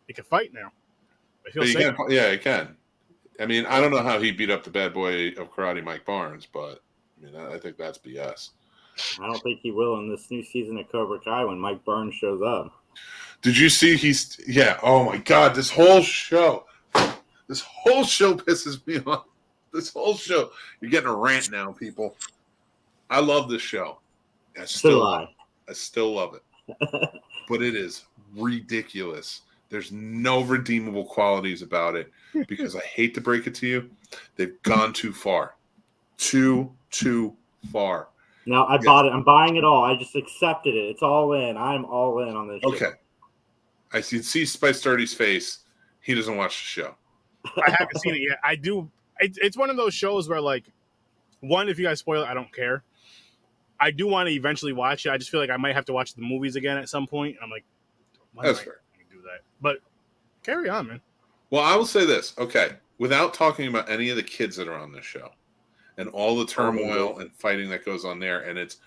He can fight now. He can. I mean, I don't know how he beat up the bad boy of karate, Mike Barnes, but I mean, I think that's BS. I don't think he will in this new season of Cobra Kai when Mike Barnes shows up. Did you see oh my God, this whole show pisses me off. This whole show. You're getting a rant now, people. I love this show. I I still love it. But it is ridiculous. There's no redeemable qualities about it because I hate to break it to you. They've gone too far. Too far. No, I bought it. I'm buying it all. I just accepted it. It's all in. I'm all in on this show. Okay. I see Spice Dirty's face. He doesn't watch the show. I haven't seen it yet. I do. It's one of those shows where, like, one, if you guys spoil it, I don't care. I do want to eventually watch it. I just feel like I might have to watch the movies again at some point. I'm like, why That's do I fair. do that? But carry on, man. Well, I will say this. Okay. Without talking about any of the kids that are on this show and all the turmoil and fighting that goes on there, and it's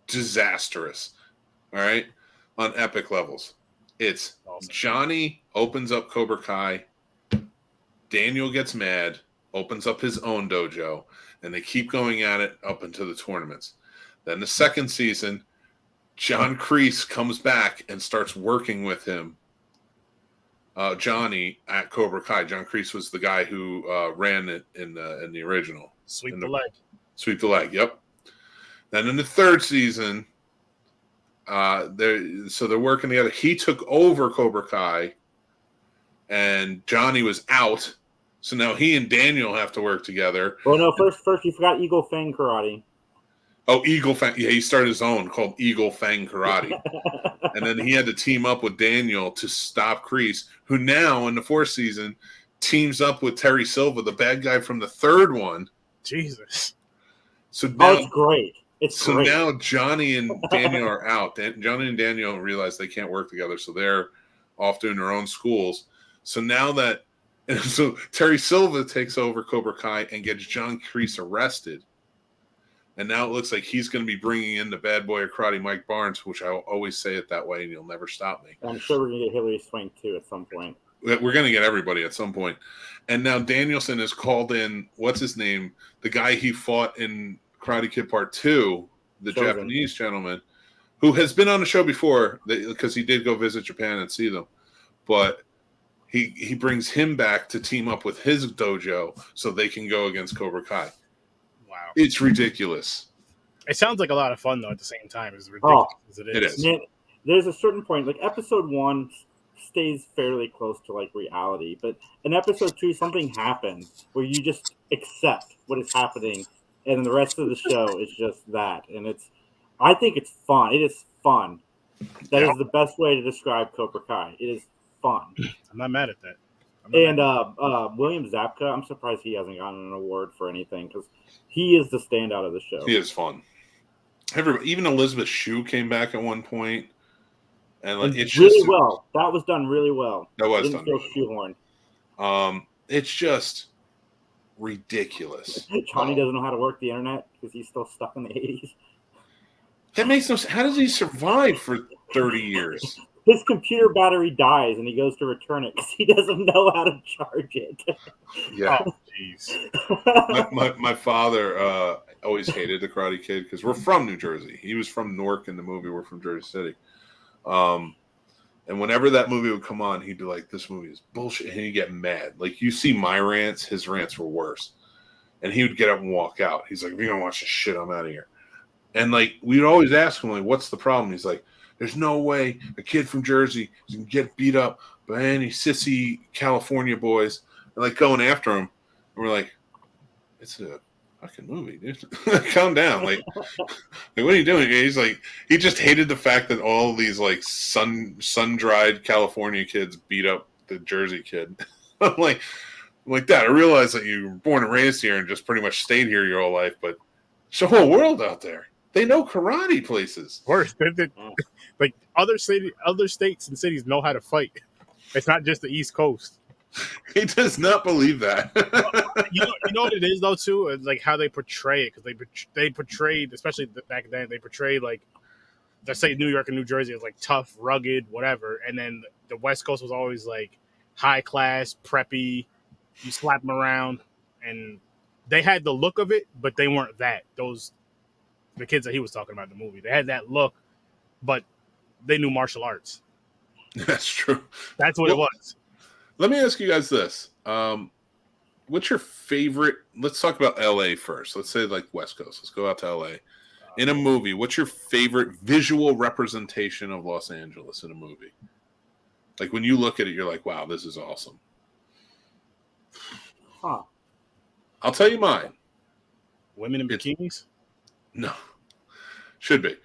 disastrous. All right. On epic levels. It's Awesome. Johnny opens up Cobra Kai. Daniel gets mad, opens up his own dojo, and they keep going at it up into the tournaments. Then the second season, John Kreese comes back and starts working with him, Johnny, at Cobra Kai. John Kreese was the guy who ran it in the original. Sweep the leg. Sweep the leg, yep. Then in the third season, they're working together. He took over Cobra Kai, and Johnny was out. So now he and Daniel have to work together. Well, no, first you forgot Eagle Fang Karate. Oh, Eagle Fang. Yeah, he started his own called Eagle Fang Karate. And then he had to team up with Daniel to stop Kreese, who now in the fourth season teams up with Terry Silva, the bad guy from the third one. Jesus. So now, it's great. It's so great. now Johnny and Daniel are out. Johnny and Daniel realize they can't work together, so they're off doing their own schools. So now that, and so Terry Silva takes over Cobra Kai and gets John Kreese arrested. And now it looks like he's going to be bringing in the bad boy of karate, Mike Barnes, which I always say it that way, and you'll never stop me. I'm sure we're going to get Hilary Swank, too, at some point. We're going to get everybody at some point. And now Danielson has called in, what's his name? The guy he fought in Karate Kid Part 2, the Chosen. Japanese gentleman, who has been on the show before, because he did go visit Japan and see them. But he brings him back to team up with his dojo so they can go against Cobra Kai. Wow. It's ridiculous. It sounds like a lot of fun, though, at the same time. As ridiculous as it is. It is. Man, there's a certain point, like episode 1 stays fairly close to like reality, but in episode 2, something happens where you just accept what is happening, and then the rest of the show is just that. And I think it's fun. It is fun. That is the best way to describe Cobra Kai. It is fun. I'm not mad at that. And William Zabka, I'm surprised he hasn't gotten an award for anything because he is the standout of the show. He is fun. Even Elizabeth Shue came back at one point, and like it's really just well. That was done really well. That was Didn't done feel really shoehorned. It's just ridiculous. Johnny doesn't know how to work the internet because he's still stuck in the 80s. That makes no sense. How does he survive for 30 years? His computer battery dies and he goes to return it because he doesn't know how to charge it. Yeah. Oh, jeez. My father always hated the Karate Kid because we're from New Jersey. He was from Newark in the movie. We're from Jersey City. And whenever that movie would come on, he'd be like, this movie is bullshit. And he'd get mad. Like, you see my rants, his rants were worse. And he would get up and walk out. He's like, if you're going to watch this shit, I'm out of here. And, like, we'd always ask him, like, what's the problem? He's like, there's no way a kid from Jersey is going to get beat up by any sissy California boys. And, like, going after him. And we're like, it's a fucking movie, dude. Calm down. Like, what are you doing? He's like, he just hated the fact that all these, like, sun-dried California kids beat up the Jersey kid. I'm like, Dad, I realize that you were born and raised here and just pretty much stayed here your whole life, but there's a whole world out there. They know karate places. Worse. Like, other states and cities know how to fight. It's not just the East Coast. He does not believe that. you know what it is, though, too? It's like how they portray it. Because they portrayed, especially back then, they portrayed, like, let's say New York and New Jersey as, like, tough, rugged, whatever. And then the West Coast was always, like, high class, preppy. You slap them around. And they had the look of it, but they weren't that. The kids that he was talking about in the movie, they had that look, but they knew martial arts. That's true. That's what it was. Let me ask you guys this. What's your favorite? Let's talk about LA first. Let's say like West Coast. Let's go out to LA. In a movie, what's your favorite visual representation of Los Angeles in a movie? Like when you look at it, you're like, wow, this is awesome. Huh. I'll tell you mine. Women in bikinis? No. Should be.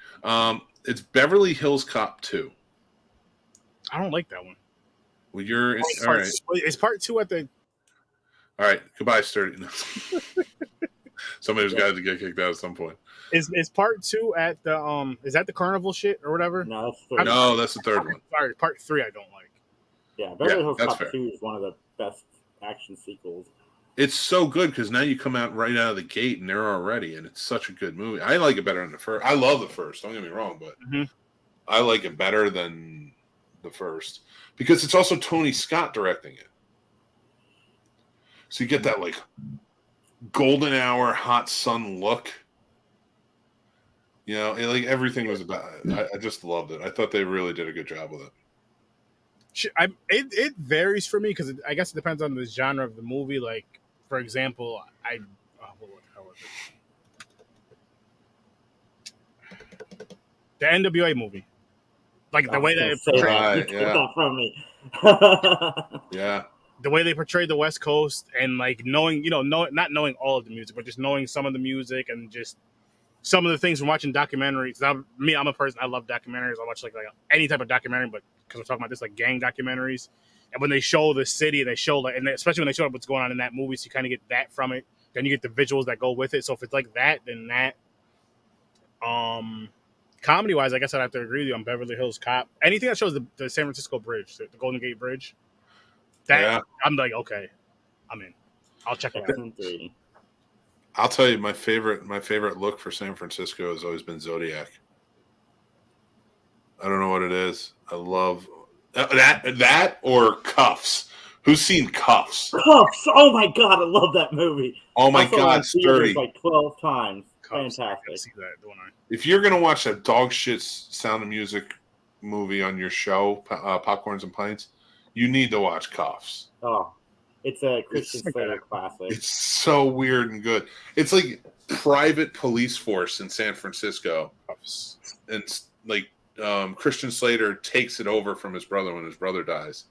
It's Beverly Hills Cop 2. I don't like that one. Well, you're... Oh, all right. Is part 2 at the... All right. Goodbye, Sturdy. Somebody's got to get kicked out at some point. Is part 2 at the... Is that the carnival shit or whatever? No, that's No, that's the third one. Sorry, part 3 I don't like. Yeah, Beverly Hills that's Cop fair. 2 is one of the best action sequels. It's so good because now you come out right out of the gate and they're already, and it's such a good movie. I like it better than the first. I love the first. Don't get me wrong, but I like it better than the first because it's also Tony Scott directing it. So you get that like golden hour hot sun look. You know, like everything was about it. I just loved it. I thought they really did a good job with it. It varies for me because I guess it depends on the genre of the movie. Like, for example, what was it? The NWA movie. Like the way that it portrayed, Right, you took that from me. Yeah. the way they portrayed the West Coast and like knowing, not knowing all of the music, but just knowing some of the music and just some of the things from watching documentaries. I'm a person, I love documentaries. I watch like any type of documentary, but because we're talking about this, like gang documentaries. And when they show the city, they show and especially when they show what's going on in that movie, so you kind of get that from it. Then you get the visuals that go with it. So if it's like that, then that. Comedy wise, I guess I'd have to agree with you on Beverly Hills Cop. Anything that shows the San Francisco Bridge, the Golden Gate Bridge, I'm like, okay, I'm in. I'll check it out. I'll tell you, my favorite look for San Francisco has always been Zodiac. I don't know what it is. I love that or Cuffs. Who's seen Cuffs? Cuffs! Oh my god, I love that movie. Oh my god, Sturdy! Like 12 times. Cuffs. Fantastic. I see that, don't I? If you're gonna watch that dog shit Sound of Music movie on your show, Popcorns and Pints, you need to watch Cuffs. Oh, it's a Christian Slater classic. It's so weird and good. It's like private police force in San Francisco, and like Christian Slater takes it over from his brother when his brother dies,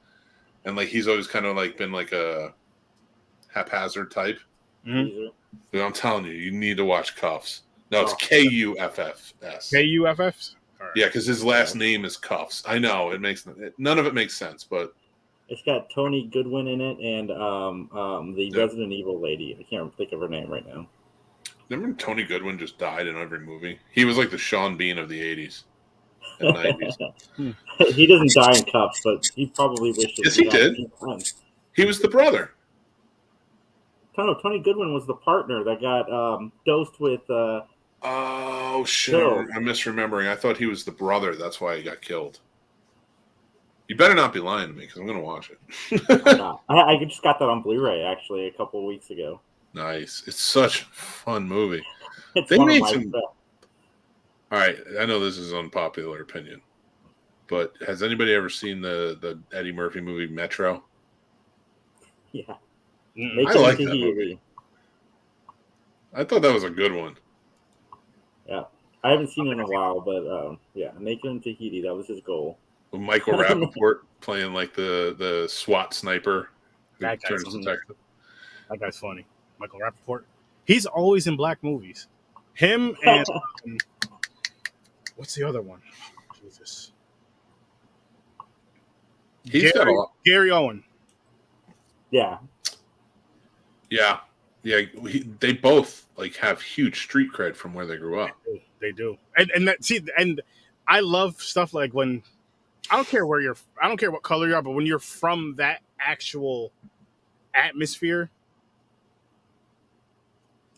and like he's always kind of like been like a haphazard type. Mm-hmm. But I'm telling you, you need to watch Cuffs. No, it's Kuffs. Kuffs. Right. Yeah, because his last name is Cuffs. I know none of it makes sense, but it's got Tony Goodwin in it and the Resident Evil lady. I can't think of her name right now. Remember Tony Goodwin just died in every movie? He was like the Sean Bean of the 80s and 90s. He doesn't die in Cuffs, but he probably wishes. Yes, he did. He was the brother. No, Tony Goodwin was the partner that got dosed with. Oh shit! Bill. I'm misremembering. I thought he was the brother. That's why he got killed. You better not be lying to me because I'm going to watch it. I just got that on Blu-ray actually a couple of weeks ago. Nice. It's such a fun movie. They made some. All right, I know this is unpopular opinion, but has anybody ever seen the Eddie Murphy movie Metro? Yeah. I like that movie. I thought that was a good one. Yeah. I haven't seen it in a while, but yeah, Naked in Tahiti, that was his goal. With Michael Rappaport playing like the SWAT sniper. That guy's funny. Michael Rappaport. He's always in black movies. Him and what's the other one? Jesus. Gary Owen. Yeah. Yeah. They both like have huge street cred from where they grew up. They do. And I love stuff like when I don't care what color you are, but when you're from that actual atmosphere,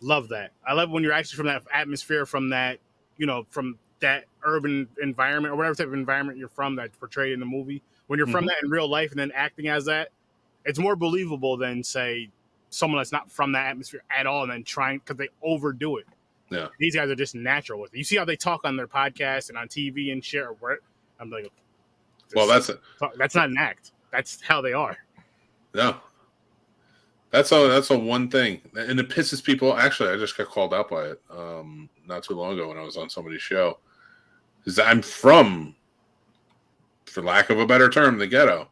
love that. I love when you're actually from that atmosphere, from that, from that urban environment or whatever type of environment you're from that's portrayed in the movie. When you're from that in real life and then acting as that, it's more believable than, say, someone that's not from that atmosphere at all and then trying, because they overdo it. Yeah. These guys are just natural with it. You see how they talk on their podcast and on TV and shit, or where I'm like, well, that's not an act. That's how they are. No. That's a one thing, and it pisses people. Actually, I just got called out by it not too long ago when I was on somebody's show. Because I'm from, for lack of a better term, the ghetto,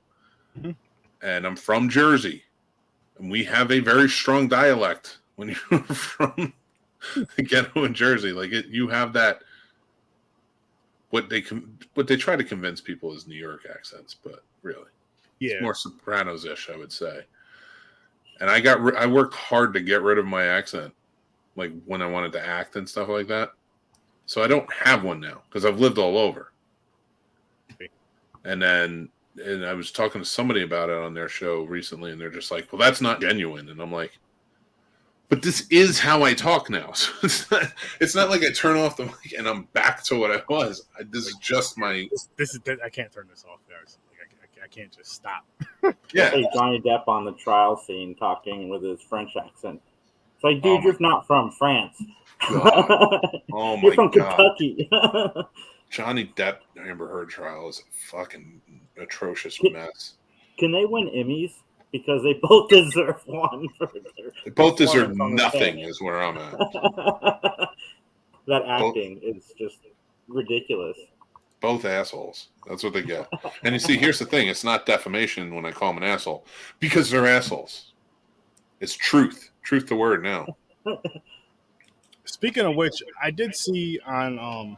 and I'm from Jersey, and we have a very strong dialect when you're from the ghetto in Jersey. Like you have that. What they try to convince people is New York accents, but really, it's more Sopranos-ish, I would say. And I worked hard to get rid of my accent, like when I wanted to act and stuff like that. So I don't have one now because I've lived all over. And I was talking to somebody about it on their show recently, and they're just like, "Well, that's not genuine." And I'm like, "But this is how I talk now. So it's not like I turn off the mic and I'm back to what I was. This is just my. I can't turn this off, guys. I can't just stop." Yeah, like Johnny Depp on the trial scene talking with his French accent. It's like, dude, you're not from France. Oh my You're from God. Kentucky. Johnny Depp Amber Heard trial is a fucking atrocious mess. Can they win Emmys? Because they both deserve one. They both deserve nothing, is where I'm at. That acting is just ridiculous. Both assholes. That's what they get. And you see, here's the thing. It's not defamation when I call them an asshole. Because they're assholes. It's truth. Truth to word now. Speaking of which, I did see on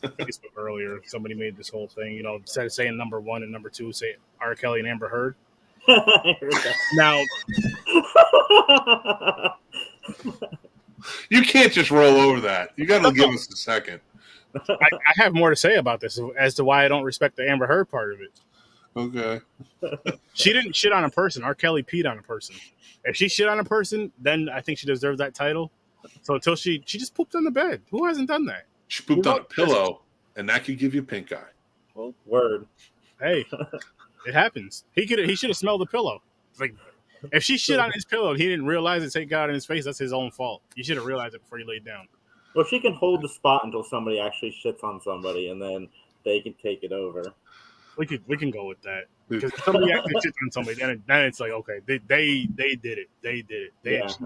Facebook earlier, somebody made this whole thing, instead of saying number 1 and number 2, say R. Kelly and Amber Heard. I heard that. Now, you can't just roll over that. You got to give us a second. I have more to say about this as to why I don't respect the Amber Heard part of it. Okay. She didn't shit on a person. R. Kelly peed on a person. If she shit on a person, then I think she deserves that title. So until she just pooped on the bed. Who hasn't done that? She pooped on a pillow, and that could give you pink eye. Well, word. Hey, it happens. He should have smelled the pillow. It's like, if she shit on his pillow and he didn't realize it, take God in his face, that's his own fault. You should have realized it before you laid down. Well, she can hold the spot until somebody actually shits on somebody, and then they can take it over. We can go with that, because if somebody actually shits on somebody, then it's like, okay, they did it. They did it.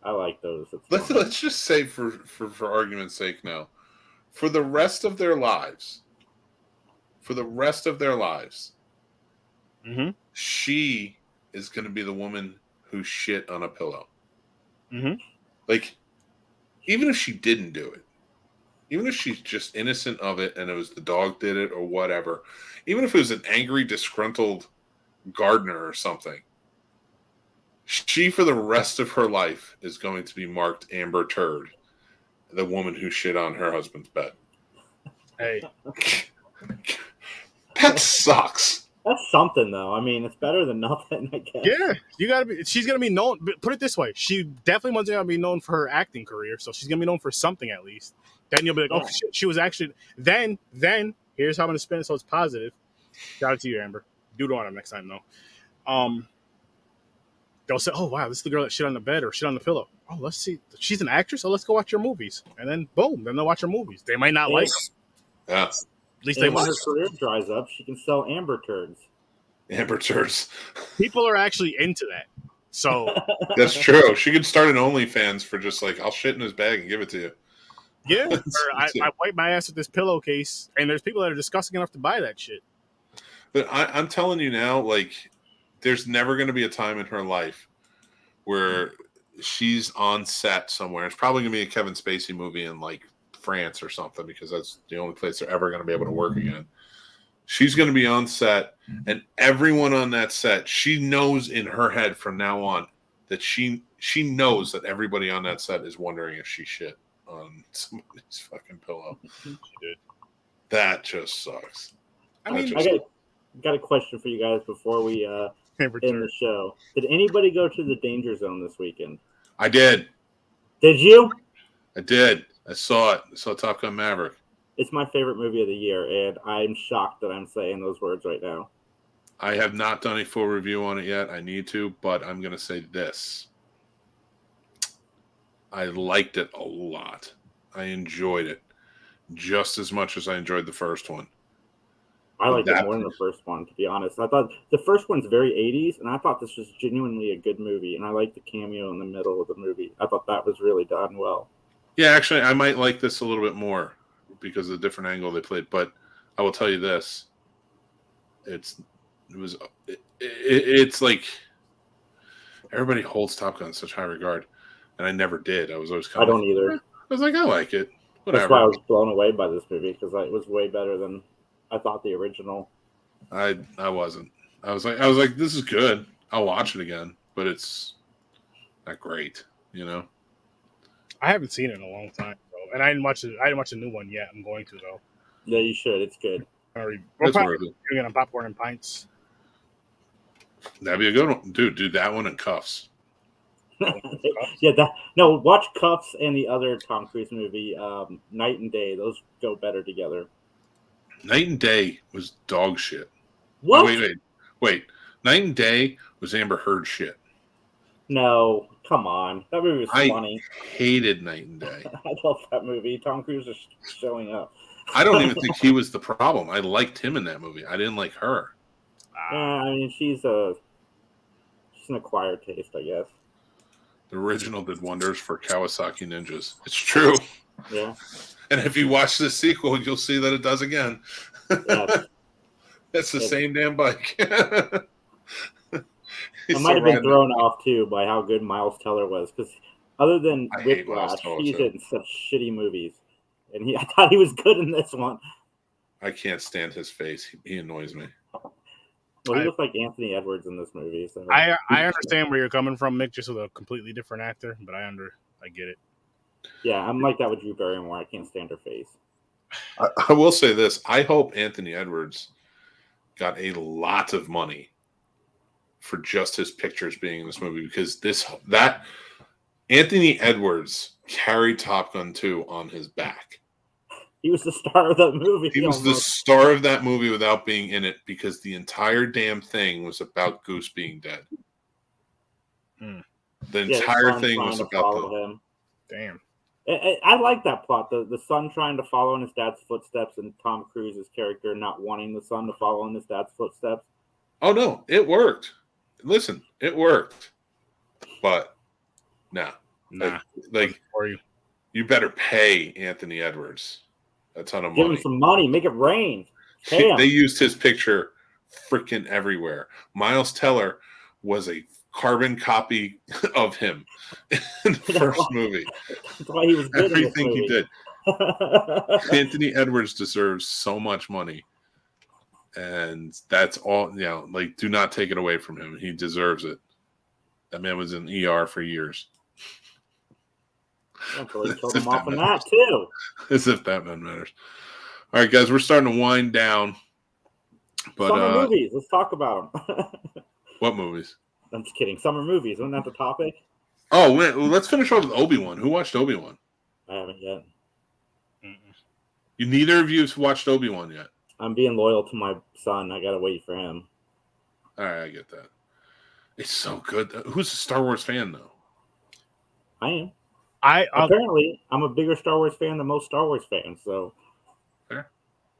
I like those. Let's just say, for argument's sake now, for the rest of their lives, mm-hmm. she is going to be the woman who shit on a pillow. Mm-hmm. Like, even if she didn't do it, even if she's just innocent of it and it was the dog did it or whatever, even if it was an angry, disgruntled gardener or something, she, for the rest of her life, is going to be marked Amber Turd, the woman who shit on her husband's bed. Hey. That sucks. That's something, though. I mean, it's better than nothing, I guess. Yeah, she's gonna be known. Put it this way: she definitely wasn't gonna be known for her acting career, so she's gonna be known for something at least. Then you'll be like, oh shit, she was actually. Then here's how I'm gonna spin it so it's positive. Shout out to you, Amber. Do it on him next time, though. They'll say, oh wow, this is the girl that shit on the bed or shit on the pillow. Oh, let's see, she's an actress. So let's go watch her movies, and then boom, then they'll watch her movies. They might not like them. Yeah. At least they when watch. her career dries up, she can sell Amber Turds. Amber Turds. People are actually into that. So that's true. She could start an OnlyFans for just like, I'll shit in his bag and give it to you. Yeah, or I wipe my ass with this pillowcase, and there's people that are disgusting enough to buy that shit. But I'm telling you now, like, there's never going to be a time in her life where she's on set somewhere. It's probably going to be a Kevin Spacey movie in like France or something, because that's the only place they're ever going to be able to work again. She's going to be on set, and everyone on that set, she knows in her head from now on that she knows that everybody on that set is wondering if she shit on somebody's fucking pillow. She did. That just sucks. I mean, I got a question for you guys before we end the show. Did anybody go to the Danger Zone this weekend? I did. Did you? I did. I saw it. I saw Top Gun Maverick. It's my favorite movie of the year, and I'm shocked that I'm saying those words right now. I have not done a full review on it yet. I need to, but I'm going to say this. I liked it a lot. I enjoyed it just as much as I enjoyed the first one. I liked it more than the first one, to be honest. I thought the first one's very 80s, and I thought this was genuinely a good movie, and I liked the cameo in the middle of the movie. I thought that was really done well. Yeah, actually, I might like this a little bit more because of the different angle they played. But I will tell you this: it's like everybody holds Top Gun in such high regard, and I never did. I was always kind I of don't either. I was like, I like it. Whatever. That's why I was blown away by this movie, because it was way better than I thought the original. I wasn't. I was like, this is good. I'll watch it again, but it's not great, you know. I haven't seen it in a long time, though, and I didn't watch the new one yet. I'm going to though. Yeah, you should. It's good. We're It's probably worth it. doing it on Popcorn and Pints. That'd be a good one, dude. Do that one in Cuffs. Yeah, watch Cuffs and the other Tom Cruise movie, Night and Day. Those go better together. Night and Day was dog shit. What? Oh, wait. Night and Day was Amber Heard shit. No, come on. That movie was funny. I hated Night and Day. I love that movie. Tom Cruise is showing up. I don't even think he was the problem. I liked him in that movie. I didn't like her. I mean, she's an acquired taste, I guess. The original did wonders for Kawasaki Ninjas. It's true. Yeah. And if you watch the sequel, you'll see that it does again. Yeah. It's the same damn bike. I might have been thrown off, too, by how good Miles Teller was. Because other than Whiplash, he's in such shitty movies. And I thought he was good in this one. I can't stand his face. He annoys me. Well, he looked like Anthony Edwards in this movie. So. I understand where you're coming from, Mick, just with a completely different actor, but I get it. Yeah, I'm like that with Drew Barrymore. I can't stand her face. I will say this. I hope Anthony Edwards got a lot of money for just his pictures being in this movie, because that Anthony Edwards carried Top Gun 2 on his back. He was the star of that movie. He was the star of that movie without being in it, because the entire damn thing was about Goose being dead. The entire thing was about him. Damn. I like that plot. The son trying to follow in his dad's footsteps, and Tom Cruise's character not wanting the son to follow in his dad's footsteps. Oh, no. It worked. Listen, it worked. But, nah. Like, you better pay Anthony Edwards a ton of money. Give him some money. Make it rain. They used his picture freaking everywhere. Miles Teller was a carbon copy of him in the first movie. That's why he was good. Everything he did. Anthony Edwards deserves so much money. And that's all, like, do not take it away from him. He deserves it. That man was in ER for years. Killed him off in that too. As if that matters. All right, guys, we're starting to wind down. But summer movies. Let's talk about them. What movies? I'm just kidding. Summer movies. Isn't that the topic? Oh, wait, let's finish off with Obi-Wan. Who watched Obi-Wan? I haven't yet. You neither of you have watched Obi-Wan yet. I'm being loyal to my son. I gotta wait for him. All right, I get that. It's so good. Who's a Star Wars fan though? I am. Apparently, I'm a bigger Star Wars fan than most Star Wars fans. So, fair.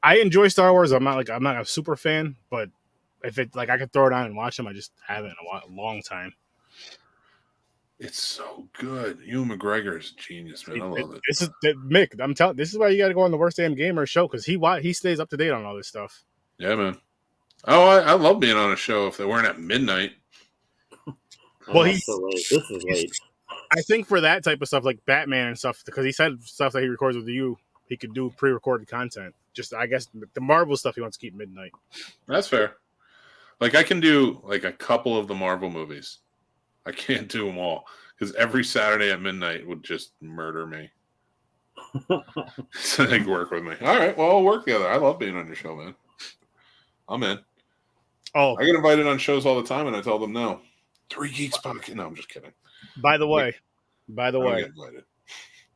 I enjoy Star Wars. I'm not a super fan, but if it I could throw it on and watch them, I just haven't in a long time. It's so good. Ewan McGregor is a genius, man. I love it. This is Mick. I'm telling. This is why you got to go on the Worst Damn Gamer show, because he stays up to date on all this stuff. Yeah, man. Oh, I love being on a show if they weren't at midnight. Well, he's so late. This is late. I think for that type of stuff, like Batman and stuff, because he said stuff that he records with you, he could do pre-recorded content. Just, I guess, the Marvel stuff he wants to keep midnight. That's fair. Like, I can do, like, a couple of the Marvel movies. I can't do them all, because every Saturday at midnight would just murder me. So they work with me. All right, well, we'll work together. I love being on your show, man. I'm in. Oh, I get invited on shows all the time, and I tell them no. 3 Geeks podcast. No, I'm just kidding. By the way, get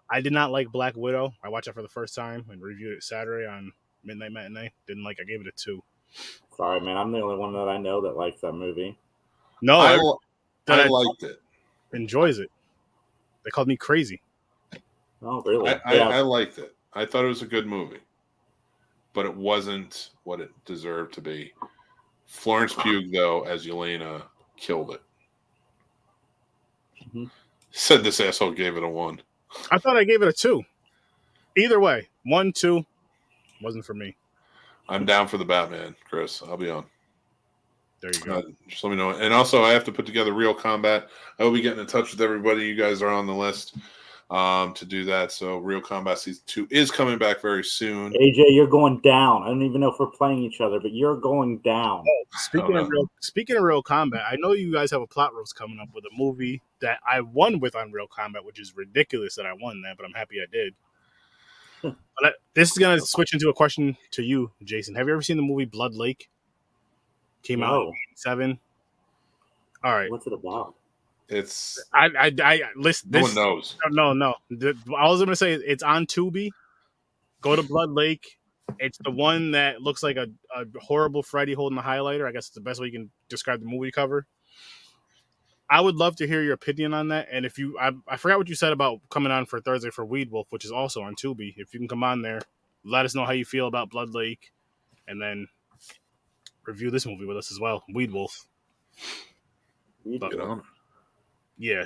I did not like Black Widow. I watched it for the first time and reviewed it Saturday on Midnight Matinee. Didn't like. I gave it a 2. Sorry, man. I'm the only one that I know that likes that movie. No, I liked it. Enjoys it. They called me crazy. Oh, really? I liked it. I thought it was a good movie. but it wasn't what it deserved to be. Florence Pugh, though, as Yelena, killed it. Mm-hmm. Said this asshole gave it a 1. I thought I gave it a 2. Either way, 1, 2 wasn't for me. I'm down for the Batman, Chris. I'll be on. There you go. Just let me know. And also, I have to put together Real Combat. I will be getting in touch with everybody. You guys are on the list to do that. So, Real Combat Season 2 is coming back very soon. AJ, you're going down. I don't even know if we're playing each other, but you're going down. Speaking of Real Combat, I know you guys have a plot roast coming up with a movie that I won with on Real Combat, which is ridiculous that I won that, but I'm happy I did. But this is going to switch into a question to you, Jason. Have you ever seen the movie Blood Lake? Came out in 1987. All right. What's it about? It's I listen. No one knows. No. I was going to say it's on Tubi. Go to Blood Lake. It's the one that looks like a horrible Freddy holding a highlighter. I guess it's the best way you can describe the movie cover. I would love to hear your opinion on that. And if you, I forgot what you said about coming on for Thursday for Weed Wolf, which is also on Tubi. If you can come on there, let us know how you feel about Blood Lake, and then review this movie with us as well, Weed Wolf. Get on. Yeah.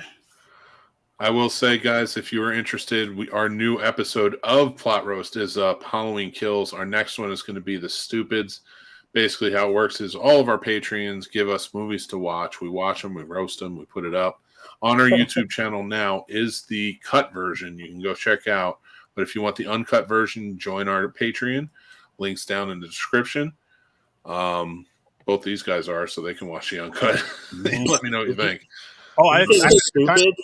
I will say, guys, if you are interested, our new episode of Plot Roast is up, Halloween Kills. Our next one is going to be The Stupids. Basically, how it works is all of our Patreons give us movies to watch. We watch them, we roast them, we put it up. On our YouTube channel now is the cut version you can go check out. But if you want the uncut version, join our Patreon. Links down in the description. Both these guys are, so they can watch the uncut. Let me know what you think. Oh, I Stupid.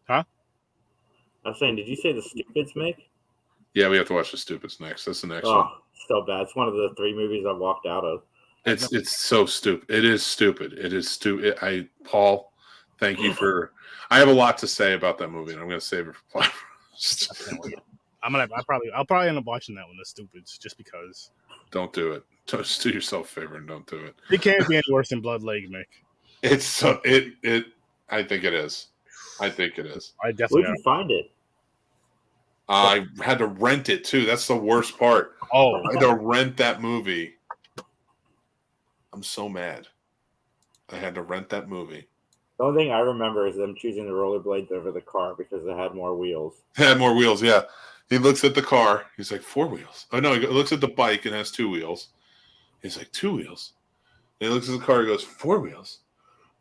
Huh? I was saying, did you say The Stupids, Mick? Yeah, we have to watch The Stupids next. That's the next one. So bad. It's one of the 3 movies I've walked out of. It's so stupid. It is stupid. It is stupid. Paul, thank you for. I have a lot to say about that movie, and I'm going to save it for Plot Roast. I'll probably end up watching that one, The Stupids, just because. Don't do it. Just do yourself a favor and don't do it. It can't be any worse than Blood Lake, Mick. It's so it. I think it is. I definitely. Where'd you find it? I had to rent it too. That's the worst part. Oh, I had to rent that movie. I'm so mad. I had to rent that movie. The only thing I remember is them choosing the rollerblades over the car because it had more wheels. It had more wheels, yeah. He looks at the car. He's like, 4 wheels. Oh, no, he looks at the bike and has 2 wheels. He's like, 2 wheels. And he looks at the car and goes, 4 wheels.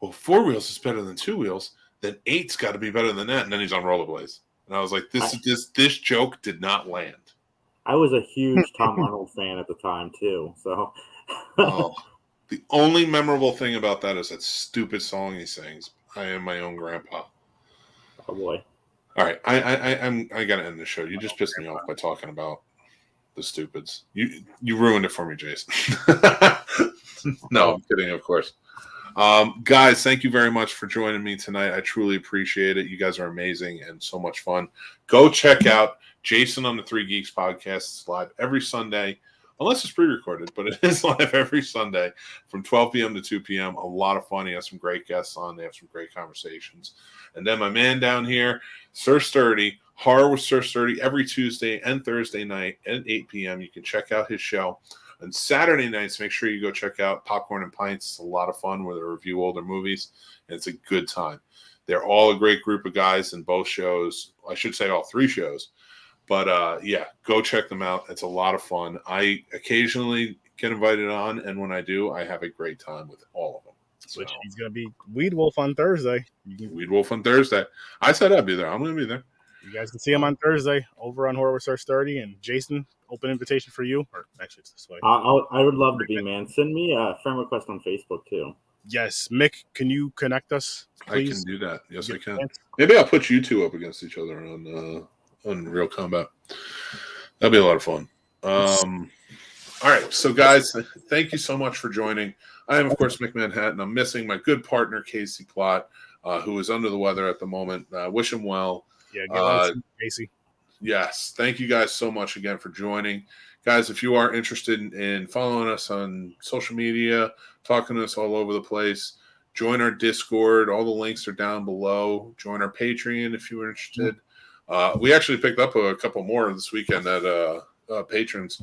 Well, 4 wheels is better than 2 wheels. Then 8's got to be better than that. And then he's on rollerblades. And I was like, this joke did not land. I was a huge Tom Arnold fan at the time, too. So, The only memorable thing about that is that stupid song he sings, I Am My Own Grandpa. Oh, boy. All right, I got to end the show. You just pissed me off by talking about The Stupids. You ruined it for me, Jason. No, I'm kidding, of course. Guys, thank you very much for joining me tonight. I truly appreciate it. You guys are amazing and so much fun. Go check out Jason on the 3 Geeks podcast. It's live every Sunday, unless it's pre-recorded, but it is live every Sunday from 12 p.m. to 2 p.m. A lot of fun. He has some great guests on. They have some great conversations. And then my man down here, Sir Sturdy, Horror with Sir Sturdy, every Tuesday and Thursday night at 8 p.m. You can check out his show. On Saturday nights, make sure you go check out Popcorn and Pints. It's a lot of fun where they review older movies, and it's a good time. They're all a great group of guys in both shows. I should say all 3 shows. But, yeah, go check them out. It's a lot of fun. I occasionally get invited on, and when I do, I have a great time with all of them. So, which he's going to be Weed Wolf on Thursday. Weed Wolf on Thursday. I said I'd be there. I'm going to be there. You guys can see him on Thursday over on Horror with Sir Sturdy. And Jason, open invitation for you. Or actually, it's this way. I would love to be, man. Send me a friend request on Facebook, too. Yes. Mick, can you connect us, please? I can do that. Yes, I can. Maybe I'll put you 2 up against each other on Real Combat. That'd be a lot of fun. All right, so guys, thank you so much for joining. I am, of course, Mick Manhattan. I'm missing my good partner, Casey Plott, who is under the weather at the moment. Wish him well. Yeah, get well, Casey. Yes, thank you guys so much again for joining. Guys, if you are interested in following us on social media, talking to us all over the place, join our Discord. All the links are down below. Join our Patreon if you are interested. We actually picked up a couple more this weekend that patrons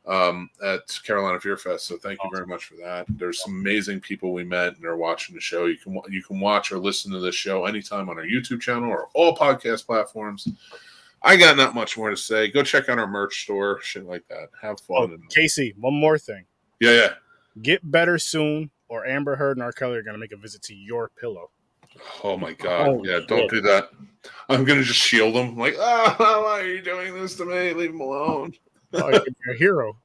at Carolina Fear Fest. So thank you very much for that. There's some amazing people we met and are watching the show. You can watch or listen to this show anytime on our YouTube channel or all podcast platforms. I got not much more to say. Go check out our merch store, shit like that. Have fun. Oh, Casey, one more thing. Yeah. Get better soon, or Amber Heard and R. Kelly are going to make a visit to your pillow. Oh my God. Oh, yeah, don't do that. I'm going to just shield them. Like, why are you doing this to me? Leave them alone. Oh, you're a hero.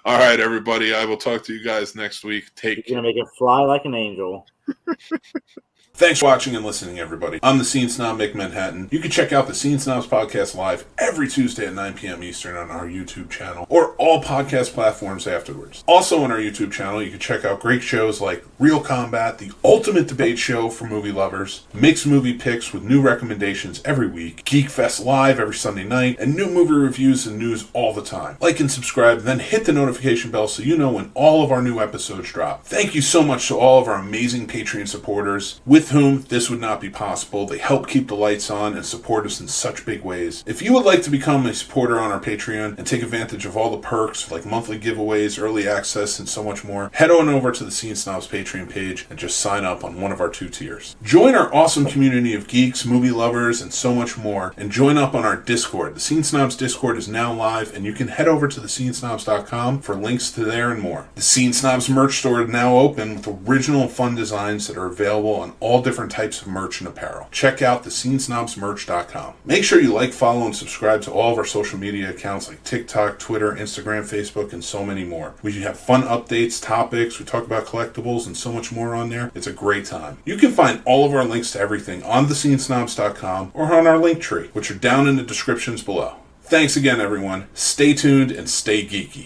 All right, everybody. I will talk to you guys next week. Take care. You're going to make it fly like an angel. Thanks for watching and listening, everybody. I'm the Scene Snob Mick Manhattan. You can check out the Scene Snobs podcast live every Tuesday at 9 p.m. Eastern on our YouTube channel or all podcast platforms afterwards. Also on our YouTube channel, you can check out great shows like Real Combat, the ultimate debate show for movie lovers, mixed movie picks with new recommendations every week, Geek Fest live every Sunday night, and new movie reviews and news all the time. Like and subscribe, then hit the notification bell so you know when all of our new episodes drop. Thank you so much to all of our amazing Patreon supporters, with whom this would not be possible. They help keep the lights on and support us in such big ways. If you would like to become a supporter on our Patreon and take advantage of all the perks like monthly giveaways, early access, and so much more, head on over to the Scene Snobs Patreon page and just sign up on one of our 2 tiers. Join our awesome community of geeks, movie lovers, and so much more, and join up on our Discord. The Scene Snobs Discord is now live, and you can head over to thescenesnobs.com for links to there and more. The Scene Snobs merch store is now open with original fun designs that are available on all different types of merch and apparel. Check out thescenesnobsmerch.com. Make sure you like, follow, and subscribe to all of our social media accounts like TikTok, Twitter, Instagram, Facebook, and so many more. We have fun updates, topics, we talk about collectibles, and so much more on there. It's a great time. You can find all of our links to everything on thescenesnobs.com or on our link tree, which are down in the descriptions below. Thanks again, everyone. Stay tuned and stay geeky.